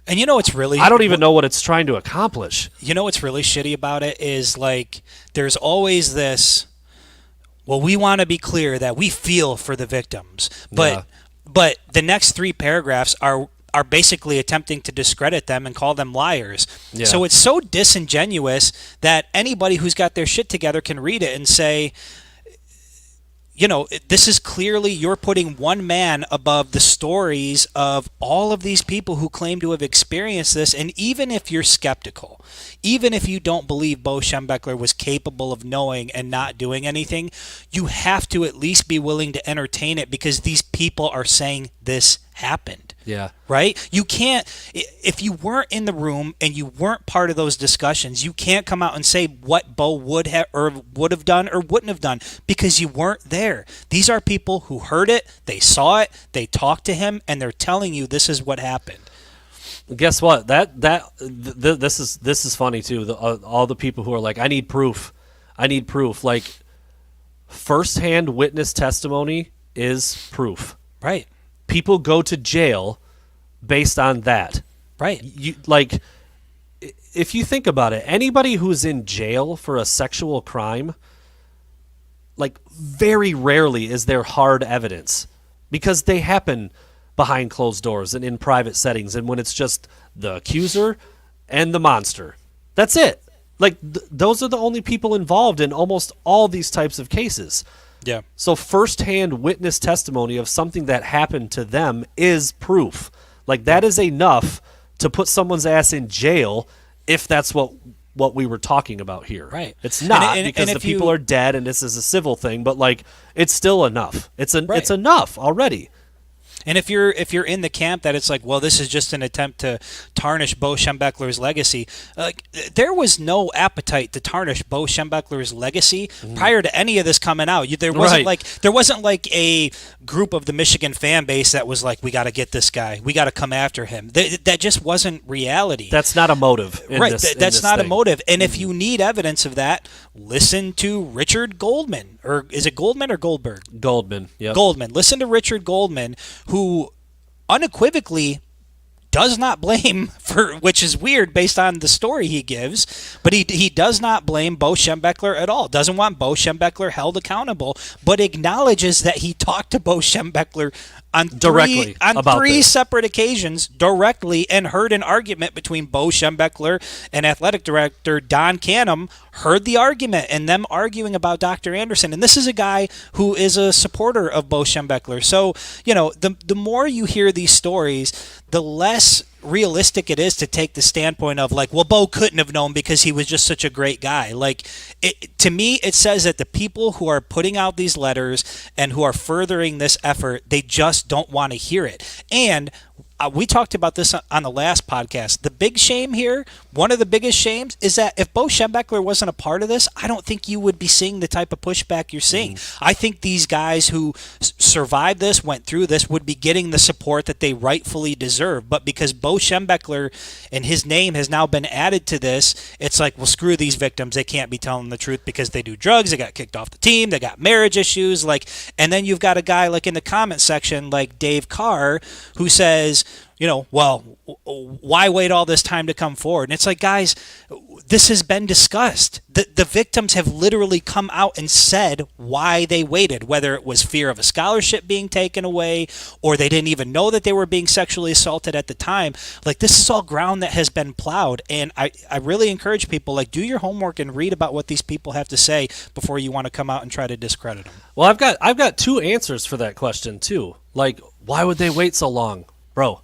And what's really, I don't even know what it's trying to accomplish. What's really shitty about it is like there's always this. Well, we want to be clear that we feel for the victims, but the next 3 paragraphs are basically attempting to discredit them and call them liars. Yeah. So it's so disingenuous that anybody who's got their shit together can read it and say, this is clearly you're putting one man above the stories of all of these people who claim to have experienced this. And even if you're skeptical, even if you don't believe Bo Schembechler was capable of knowing and not doing anything, you have to at least be willing to entertain it because these people are saying this happened. Yeah. Right? You can't, if you weren't in the room and you weren't part of those discussions, you can't come out and say what Bo would have done or wouldn't have done because you weren't there. These are people who heard it, they saw it, they talked to him, and they're telling you this is what happened. Guess what? This is funny too. All the people who are like, I need proof. Like, firsthand witness testimony is proof. Right. People go to jail based on that. Right. Like, if you think about it, anybody who's in jail for a sexual crime, like, very rarely is there hard evidence because they happen behind closed doors and in private settings, and when it's just the accuser and the monster. That's it. Like, those are the only people involved in almost all these types of cases. Yeah. So firsthand witness testimony of something that happened to them is proof. Like, that is enough to put someone's ass in jail if that's what we were talking about here. Right. It's not, and because the if you- people are dead and this is a civil thing, but, like, it's still enough. It's Right. enough already. And if you're in the camp that it's like, well, this is just an attempt to tarnish Bo Schembechler's legacy, like, there was no appetite to tarnish Bo Schembechler's legacy prior to any of this coming out. There wasn't like a group of the Michigan fan base that was like, we got to get this guy, we got to come after him. That just wasn't reality. That's not a motive. That's not a motive. And if you need evidence of that, listen to Richard Goldman, or is it Goldman or Goldberg? Goldman. Yep. Goldman. Listen to Richard Goldman, who unequivocally does not blame for, which is weird based on the story he gives, but he does not blame Bo Schembechler at all. Doesn't want Bo Schembechler held accountable, but acknowledges that he talked to Bo Schembechler on three separate occasions directly, and heard an argument between Bo Schembechler and athletic director Don Canham, heard the argument and them arguing about Dr. Anderson. And this is a guy who is a supporter of Bo Schembechler. So, the more you hear these stories, the less realistic it is to take the standpoint of like, well, Bo couldn't have known because he was just such a great guy. Like, to me, it says that the people who are putting out these letters and who are furthering this effort, they just don't want to hear it. And we talked about this on the last podcast. The big shame here, one of the biggest shames, is that if Bo Schembechler wasn't a part of this, I don't think you would be seeing the type of pushback you're seeing. I think these guys who survived this, went through this, would be getting the support that they rightfully deserve. But because Bo Schembechler and his name has now been added to this, it's like, well, screw these victims. They can't be telling the truth because they do drugs. They got kicked off the team. They got marriage issues. And then you've got a guy like in the comment section like Dave Carr who says, well, why wait all this time to come forward? And it's like, guys, this has been discussed. The victims have literally come out and said why they waited, whether it was fear of a scholarship being taken away or they didn't even know that they were being sexually assaulted at the time. Like, this is all ground that has been plowed. And I really encourage people, like, do your homework and read about what these people have to say before you want to come out and try to discredit them. Well, I've got two answers for that question too. Like, why would they wait so long, bro?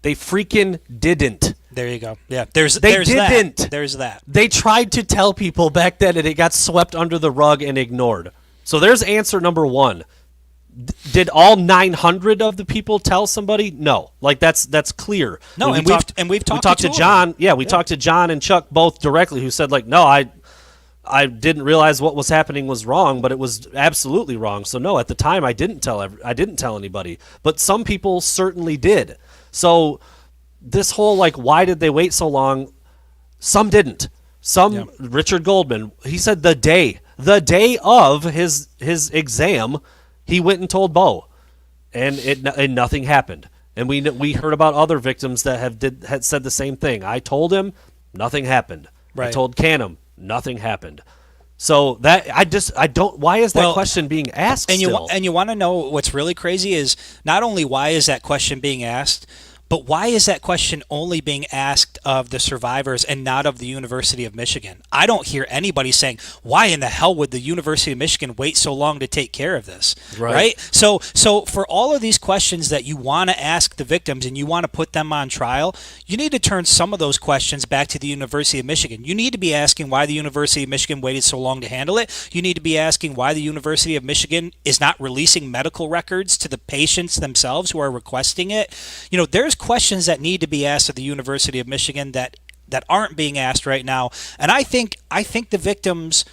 They freaking didn't. There you go. Yeah, They didn't. That. There's that. They tried to tell people back then, and it got swept under the rug and ignored. So there's answer number one. Did all 900 of the people tell somebody? No. Like, that's clear. No, we've talked to John. Yeah, we talked to John and Chuck both directly, who said, like, no, I didn't realize what was happening was wrong, but it was absolutely wrong. So no, at the time I didn't tell anybody. But some people certainly did. So this whole, like, why did they wait so long? Some didn't. Richard Goldman, he said the day of his exam, he went and told Bo, and nothing happened. And we heard about other victims that had said the same thing. I told him, nothing happened. Right. I told Canham, nothing happened. So that I don't. Why is that question being asked? And still? you want to know what's really crazy is not only why is that question being asked, But why is that question only being asked of the survivors and not of the University of Michigan? I don't hear anybody saying, why in the hell would the University of Michigan wait so long to take care of this? Right? So for all of these questions that you want to ask the victims and you want to put them on trial, you need to turn some of those questions back to the University of Michigan. You need to be asking why the University of Michigan waited so long to handle it. You need to be asking why the University of Michigan is not releasing medical records to the patients themselves who are requesting it. There's questions that need to be asked of the University of Michigan that aren't being asked right now. And I think the victims,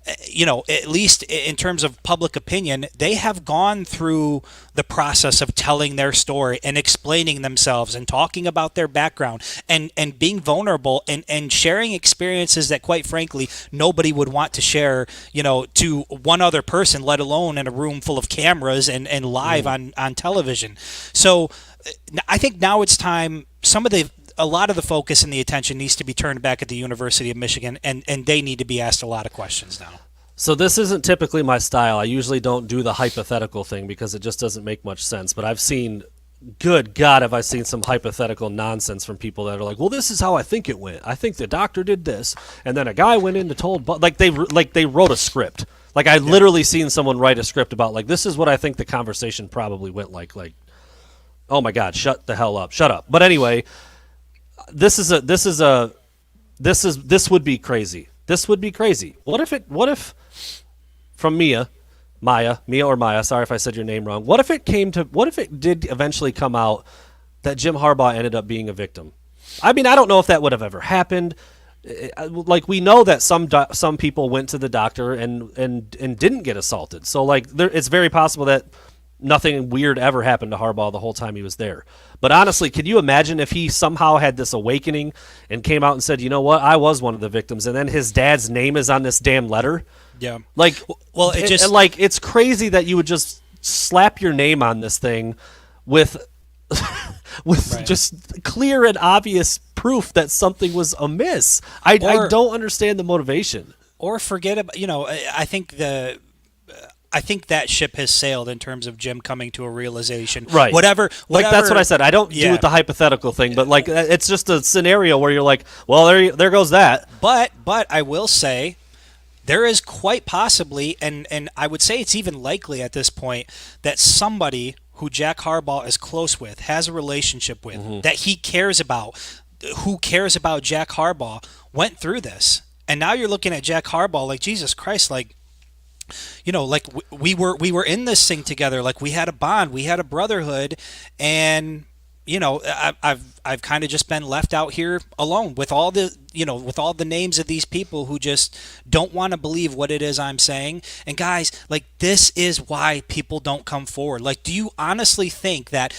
at least in terms of public opinion, they have gone through the process of telling their story and explaining themselves and talking about their background and being vulnerable and sharing experiences that, quite frankly, nobody would want to share, to one other person, let alone in a room full of cameras and live on television. So I think now it's time. A lot of the focus and the attention needs to be turned back at the University of Michigan, and they need to be asked a lot of questions now. So this isn't typically my style. I usually don't do the hypothetical thing because it just doesn't make much sense. But I've seen, good God, have I seen some hypothetical nonsense from people that are like, well, this is how I think it went. I think the doctor did this, and then a guy went in to told, they wrote a script. Like I literally seen someone write a script about like, this is what I think the conversation probably went like, oh my God, shut the hell up, shut up. But anyway, this would be crazy. This would be crazy. What if from Mia or Maya, sorry if I said your name wrong. What if it did eventually come out that Jim Harbaugh ended up being a victim? I mean, I don't know if that would have ever happened. Like we know that some people went to the doctor and didn't get assaulted. So like it's very possible that nothing weird ever happened to Harbaugh the whole time he was there. But honestly, could you imagine if he somehow had this awakening and came out and said, you know what, I was one of the victims, and then his dad's name is on this damn letter? Yeah. Like, well, it's crazy that you would just slap your name on this thing with right. Just clear and obvious proof that something was amiss. I don't understand the motivation. Or forget about, I think that ship has sailed in terms of Jim coming to a realization. Right. Whatever. Like, that's what I said. I don't do the hypothetical thing, but, like, it's just a scenario where you're like, well, there goes that. But I will say there is quite possibly, and I would say it's even likely at this point, that somebody who Jack Harbaugh is close with, has a relationship with, that he cares about, who cares about Jack Harbaugh, went through this. And now you're looking at Jack Harbaugh like, Jesus Christ, like, like we were in this thing together. Like we had a bond, we had a brotherhood, and I've kind of just been left out here alone with all the names of these people who just don't want to believe what it is I'm saying. And guys, like, this is why people don't come forward. Like, do you honestly think that,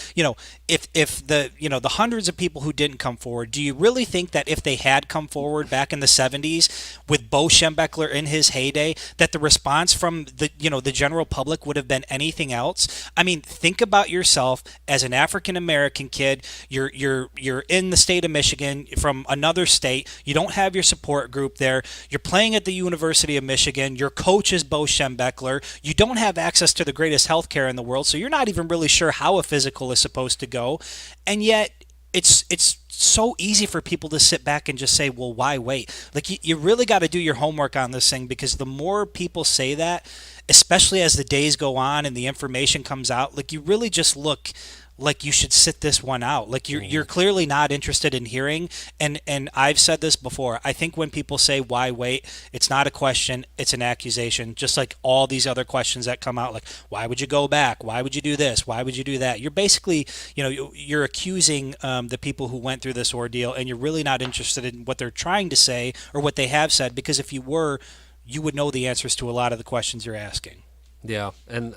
if the hundreds of people who didn't come forward, do you really think that if they had come forward back in the 70s with Bo Schembechler in his heyday, that the response from the general public would have been anything else? I mean, think about yourself as an African American kid. You're in the state of Michigan from another state. You don't have your support group there. You're playing at the University of Michigan. Your coach is Bo Schembechler. You don't have access to the greatest healthcare in the world, so you're not even really sure how a physical is supposed to go. And yet, it's so easy for people to sit back and just say, well, why wait? Like, you really got to do your homework on this thing, because the more people say that, especially as the days go on and the information comes out, like, you really just look like you should sit this one out. Like, you're clearly not interested in hearing. And I've said this before. I think when people say, why wait? It's not a question. It's an accusation. Just like all these other questions that come out, like, why would you go back? Why would you do this? Why would you do that? You're basically, you're accusing the people who went through this ordeal, and you're really not interested in what they're trying to say or what they have said, because if you were, you would know the answers to a lot of the questions you're asking. Yeah. And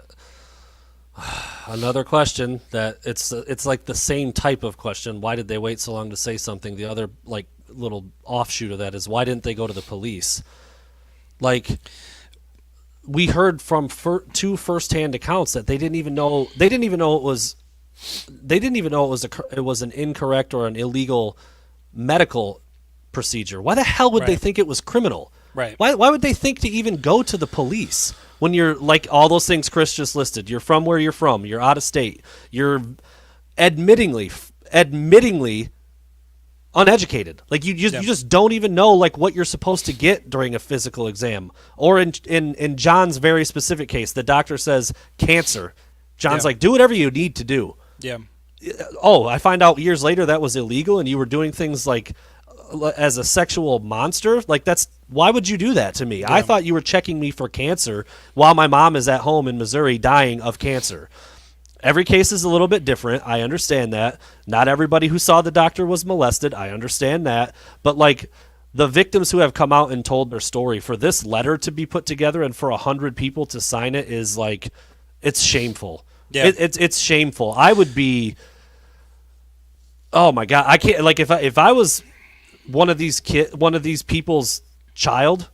another question that it's like the same type of question. Why did they wait so long to say something? The other, like, little offshoot of that is, why didn't they go to the police? Like, we heard from two firsthand accounts that they didn't even know it was an incorrect or an illegal medical procedure. Why the hell would they think it was criminal? Right. Why would they think to even go to the police when you're, like, all those things Chris just listed? You're from where you're from. You're out of state. You're admittingly admittingly uneducated. Like you just don't even know like what you're supposed to get during a physical exam. Or in John's very specific case, the doctor says cancer. John's Yeah. like, do whatever you need to do. Yeah. Oh, I find out years later that was illegal, and you were doing things like as a sexual monster. Like why would you do that to me? I thought you were checking me for cancer while my mom is at home in Missouri dying of cancer. Every case is a little bit different. I understand that. Not everybody who saw the doctor was molested. I understand that. But like the victims who have come out and told their story, for this letter to be put together and for 100 people to sign it is like, it's shameful. Yeah. It's shameful. I would be. Oh my God! I can't. Like if I was one of these people's child,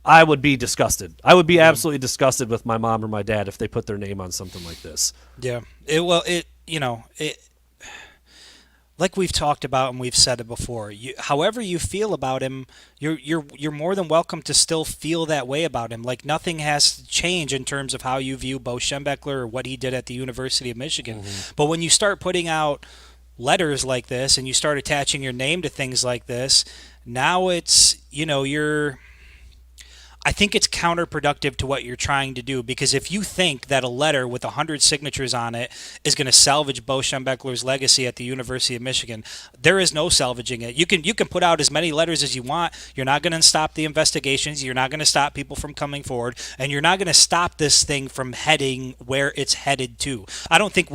I would be disgusted. I would be absolutely disgusted with my mom or my dad if they put their name on something like this. Yeah. Like we've talked about and we've said it before. However you feel about him, you're more than welcome to still feel that way about him. Like nothing has to change in terms of how you view Bo Schembechler or what he did at the University of Michigan. But when you start putting out letters like this and you start attaching your name to things like this, now it's I think it's counterproductive to what you're trying to do, because if you think that a letter with 100 signatures on it is going to salvage Bo Schembechler's legacy at the University of Michigan, there is no salvaging it. You can put out as many letters as you want. You're not going to stop the investigations. You're not going to stop people from coming forward, and you're not going to stop this thing from heading where it's headed to. I don't think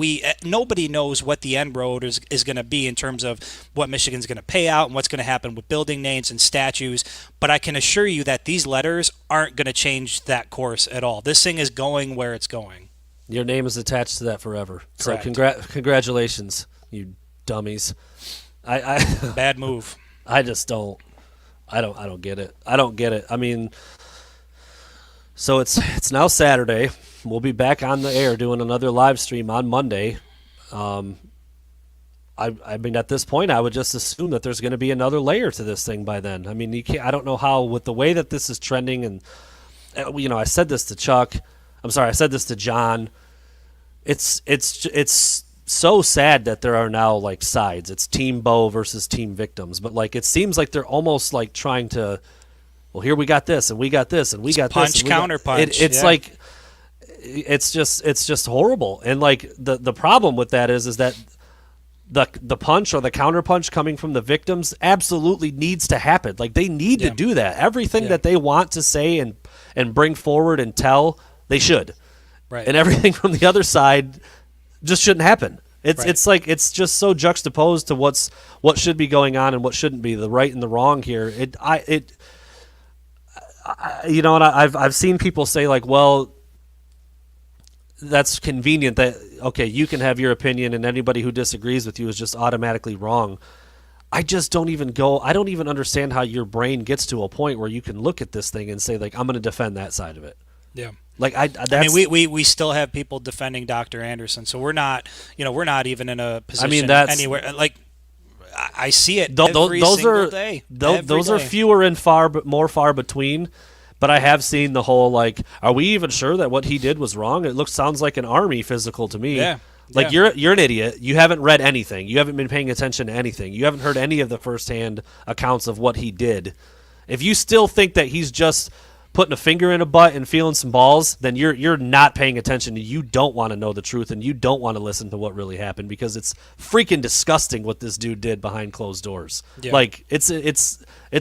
nobody knows what the end road is going to be in terms of what Michigan's going to pay out and what's going to happen with building names and statues, but I can assure you that these letters aren't going to change that course at all. This thing is going where it's going. Your name is attached to that forever. Correct. So congratulations, you dummies. I Bad move. I just don't. I don't get it. I don't get it. I mean, so it's now Saturday. We'll be back on the air doing another live stream on Monday. I mean, at this point, I would just assume that there's going to be another layer to this thing by then. I mean, I don't know how, with the way that this is trending, and I said this to Chuck. I'm sorry, I said this to John. It's so sad that there are now like sides. It's Team Bo versus Team Victims, but like it seems like they're almost like trying to. Well, here we got this, and we got this, and we got punch, this. counter punch. It's like it's just horrible, and like the problem with that is that. The punch or the counter punch coming from the victims absolutely needs to happen. Like they need to do that. Everything that they want to say and bring forward and tell, they should. Right. And everything from the other side just shouldn't happen. It's like it's just so juxtaposed to what should be going on and what shouldn't be, the right and the wrong here. I've seen people say like, well, that's convenient that, okay, you can have your opinion and anybody who disagrees with you is just automatically wrong. I don't even understand how your brain gets to a point where you can look at this thing and say, like, I'm going to defend that side of it. Yeah. Like I mean, we still have people defending Dr. Anderson, so we're not even in a position anywhere. Like, I see it every single day. Those are fewer and more far between. But I have seen the whole, like, are we even sure that what he did was wrong? It sounds like an Army physical to me. Yeah. Like, you're an idiot. You haven't read anything. You haven't been paying attention to anything. You haven't heard any of the firsthand accounts of what he did. If you still think that he's just putting a finger in a butt and feeling some balls, then you're not paying attention. You don't want to know the truth, and you don't want to listen to what really happened, because it's freaking disgusting what this dude did behind closed doors. Yeah. Like, it's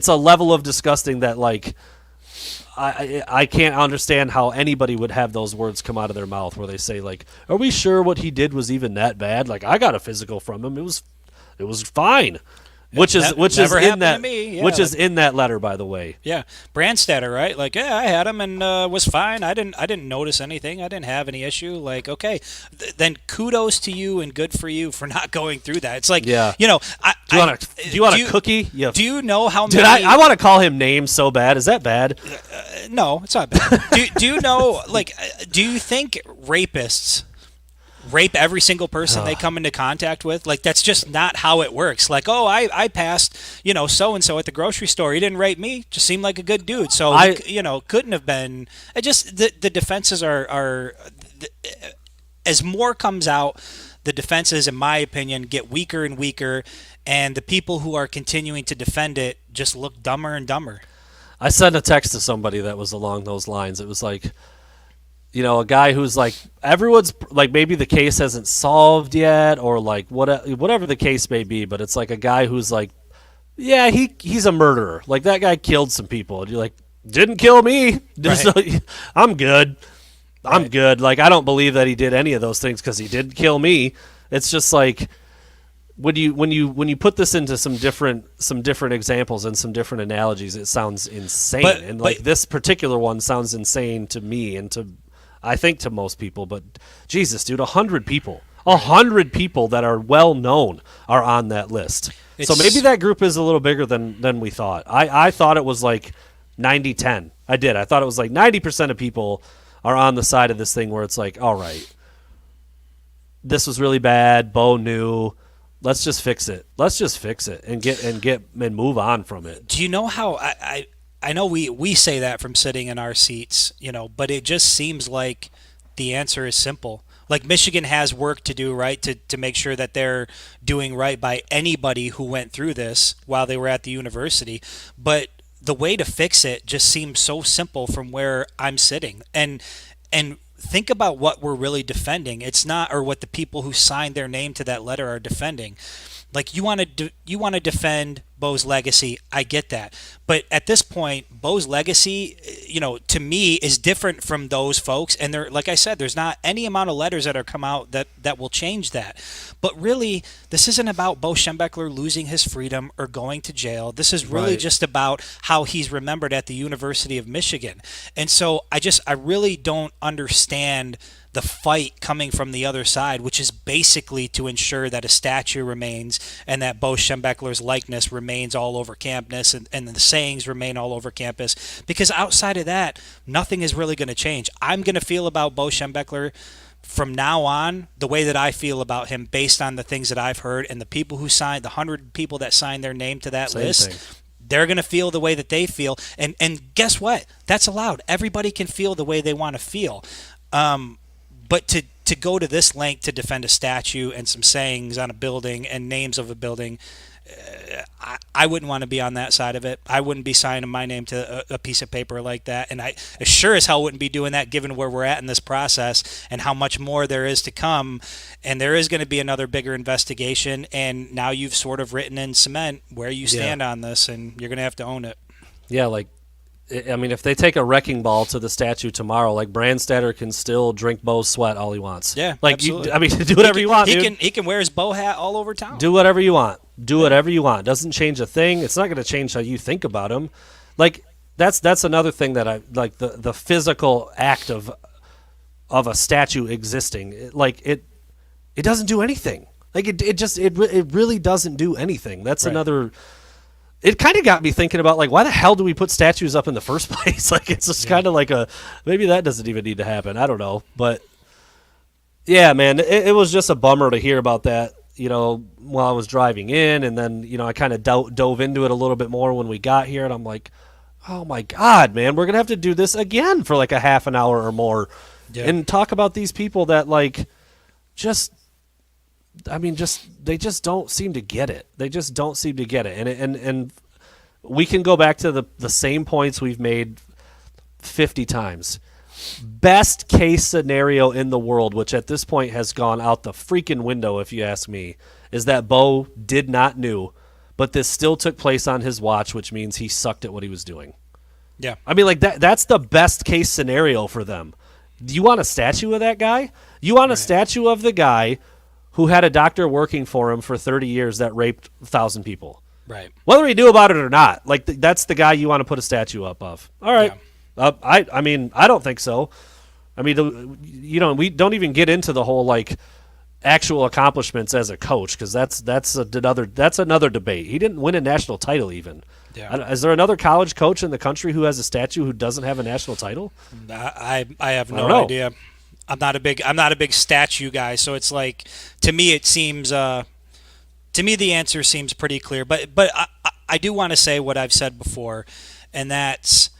a level of disgusting that, like, I can't understand how anybody would have those words come out of their mouth where they say, like, are we sure what he did was even that bad? Like, I got a physical from him. It was fine. Which is in that letter, by the way. Yeah, Brandstatter, right? Like, yeah, I had him and was fine. I didn't notice anything. I didn't have any issue. Like, okay, then kudos to you and good for you for not going through that. It's like, do you want a cookie? Yeah. Do you know how many? Dude, I want to call him names so bad. Is that bad? No, it's not bad. do you know? Like, do you think rapists rape every single person they come into contact with? Like, that's just not how it works. Like, oh, I passed, so-and-so at the grocery store. He didn't rape me. Just seemed like a good dude. So, couldn't have been. It just, the defenses are as more comes out, the defenses, in my opinion, get weaker and weaker, and the people who are continuing to defend it just look dumber and dumber. I sent a text to somebody that was along those lines. It was like, a guy who's like, everyone's like, maybe the case hasn't solved yet, or like whatever the case may be, but it's like a guy who's like, yeah, he's a murderer. Like, that guy killed some people. And you're like, didn't kill me. Right. I'm good. I'm Right. good. Like, I don't believe that he did any of those things because he didn't kill me. It's just like, when you put this into some different examples and some different analogies, it sounds insane. And like, this particular one sounds insane to me and to, I think, to most people. But Jesus, dude, 100 people that are well known are on that list. So maybe that group is a little bigger than we thought. I thought it was like 90-10. I did. I thought it was like 90% of people are on the side of this thing where it's like, all right, this was really bad. Bo knew. Let's just fix it. Let's just fix it and move on from it. Do you know how I know we say that from sitting in our seats, but it just seems like the answer is simple. Like, Michigan has work to do, right, to make sure that they're doing right by anybody who went through this while they were at the university. But the way to fix it just seems so simple from where I'm sitting. And think about what we're really defending. It's not, or what the people who signed their name to that letter are defending. Like, you want to defend Bo's legacy. I get that. But at this point, Bo's legacy, to me, is different from those folks. And there, like I said, there's not any amount of letters that are come out that will change that. But really, this isn't about Bo Schembechler losing his freedom or going to jail. This is really just about how he's remembered at the University of Michigan. And so I really don't understand the fight coming from the other side, which is basically to ensure that a statue remains and that Bo Schembechler's likeness remains all over campus and the sayings remain all over campus. Because outside of that, nothing is really going to change. I'm going to feel about Bo Schembechler from now on the way that I feel about him based on the things that I've heard, and the people who signed, the 100 people that signed their name to that list. They're going to feel the way that they feel. And guess what? That's allowed. Everybody can feel the way they want to feel. But to go to this length to defend a statue and some sayings on a building and names of a building, I wouldn't want to be on that side of it. I wouldn't be signing my name to a piece of paper like that. And I sure as hell wouldn't be doing that given where we're at in this process and how much more there is to come. And there is going to be another bigger investigation. And now you've sort of written in cement where you stand on this, and you're going to have to own it. Yeah, like, I mean, if they take a wrecking ball to the statue tomorrow, like, Brandstatter can still drink Bo's sweat all he wants. Yeah, like, absolutely. Do whatever you want, dude. He can wear his Bo hat all over town. Do whatever you want. Do whatever you want. Doesn't change a thing. It's not going to change how you think about him. Like, that's another thing that I like, the physical act of a statue existing. It doesn't do anything. Like, it really doesn't do anything. That's another. It kind of got me thinking about, like, why the hell do we put statues up in the first place? Like, it's just kind of like maybe that doesn't even need to happen. I don't know. But, yeah, man, it was just a bummer to hear about that, while I was driving in. And then, I kind of dove into it a little bit more when we got here. And I'm like, oh, my God, man, we're going to have to do this again for like a half an hour or more. Yeah. And talk about these people that, like, they just don't seem to get it. They just don't seem to get it. And we can go back to the same points we've made 50 times. Best case scenario in the world, which at this point has gone out the freaking window if you ask me, is that Bo did not know, but this still took place on his watch, which means he sucked at what he was doing. Yeah. I mean, like, that's the best case scenario for them. Do you want a statue of that guy? You want a statue of the guy who had a doctor working for him for 30 years that raped 1,000 people. Right. Whether he knew about it or not, like, that's the guy you want to put a statue up of. All right. Yeah. I mean, I don't think so. I mean, we don't even get into the whole, like, actual accomplishments as a coach, because that's another debate. He didn't win a national title even. Yeah. Is there another college coach in the country who has a statue who doesn't have a national title? I have no idea. I'm not a big statue guy, so it's like, to me it seems to me the answer seems pretty clear. But I do want to say what I've said before, and that's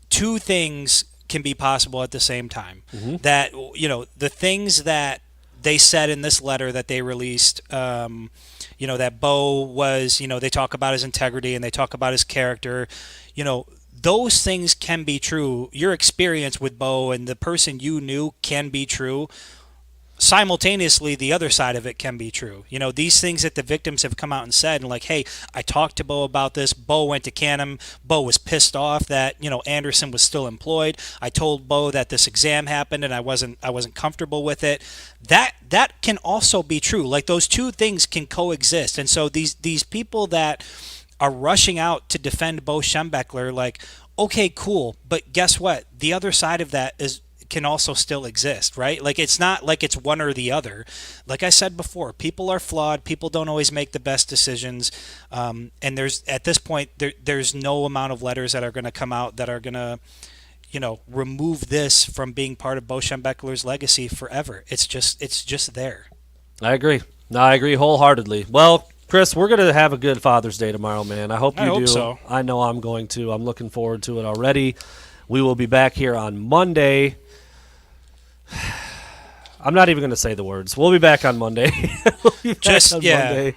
two things can be possible at the same time. Mm-hmm. That the things that they said in this letter that they released, that Bo was, they talk about his integrity and they talk about his character. Those things can be true. Your experience with Bo and the person you knew can be true. Simultaneously, the other side of it can be true. These things that the victims have come out and said, and like, hey, I talked to Bo about this. Bo went to Canham. Bo was pissed off that Anderson was still employed. I told Bo that this exam happened and I wasn't comfortable with it. That can also be true. Like, those two things can coexist. And so these people that are rushing out to defend Bo Schembechler, like, okay, cool, but guess what? The other side of that can also still exist, right? Like, it's not like it's one or the other. Like I said before, people are flawed. People don't always make the best decisions. And at this point, there's no amount of letters that are going to come out that are going to, remove this from being part of Bo Schembechler's legacy forever. It's just there. I agree. No, I agree wholeheartedly. Well, Chris, we're going to have a good Father's Day tomorrow, man. I hope you do. Hope so. I know I'm going to. I'm looking forward to it already. We will be back here on Monday. I'm not even going to say the words. We'll be back on Monday. Monday,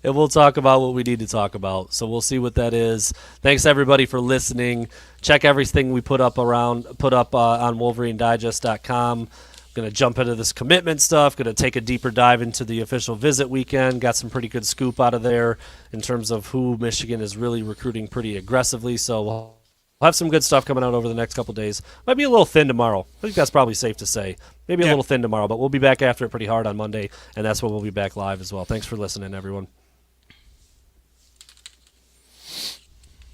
and we'll talk about what we need to talk about. So we'll see what that is. Thanks everybody for listening. Check everything we put up on WolverineDigest.com. Going to jump into this commitment stuff. Going to take a deeper dive into the official visit weekend. Got some pretty good scoop out of there in terms of who Michigan is really recruiting pretty aggressively. So we'll have some good stuff coming out over the next couple of days. Might be a little thin tomorrow. I think that's probably safe to say. Maybe a little thin tomorrow, but we'll be back after it pretty hard on Monday, and that's when we'll be back live as well. Thanks for listening, everyone.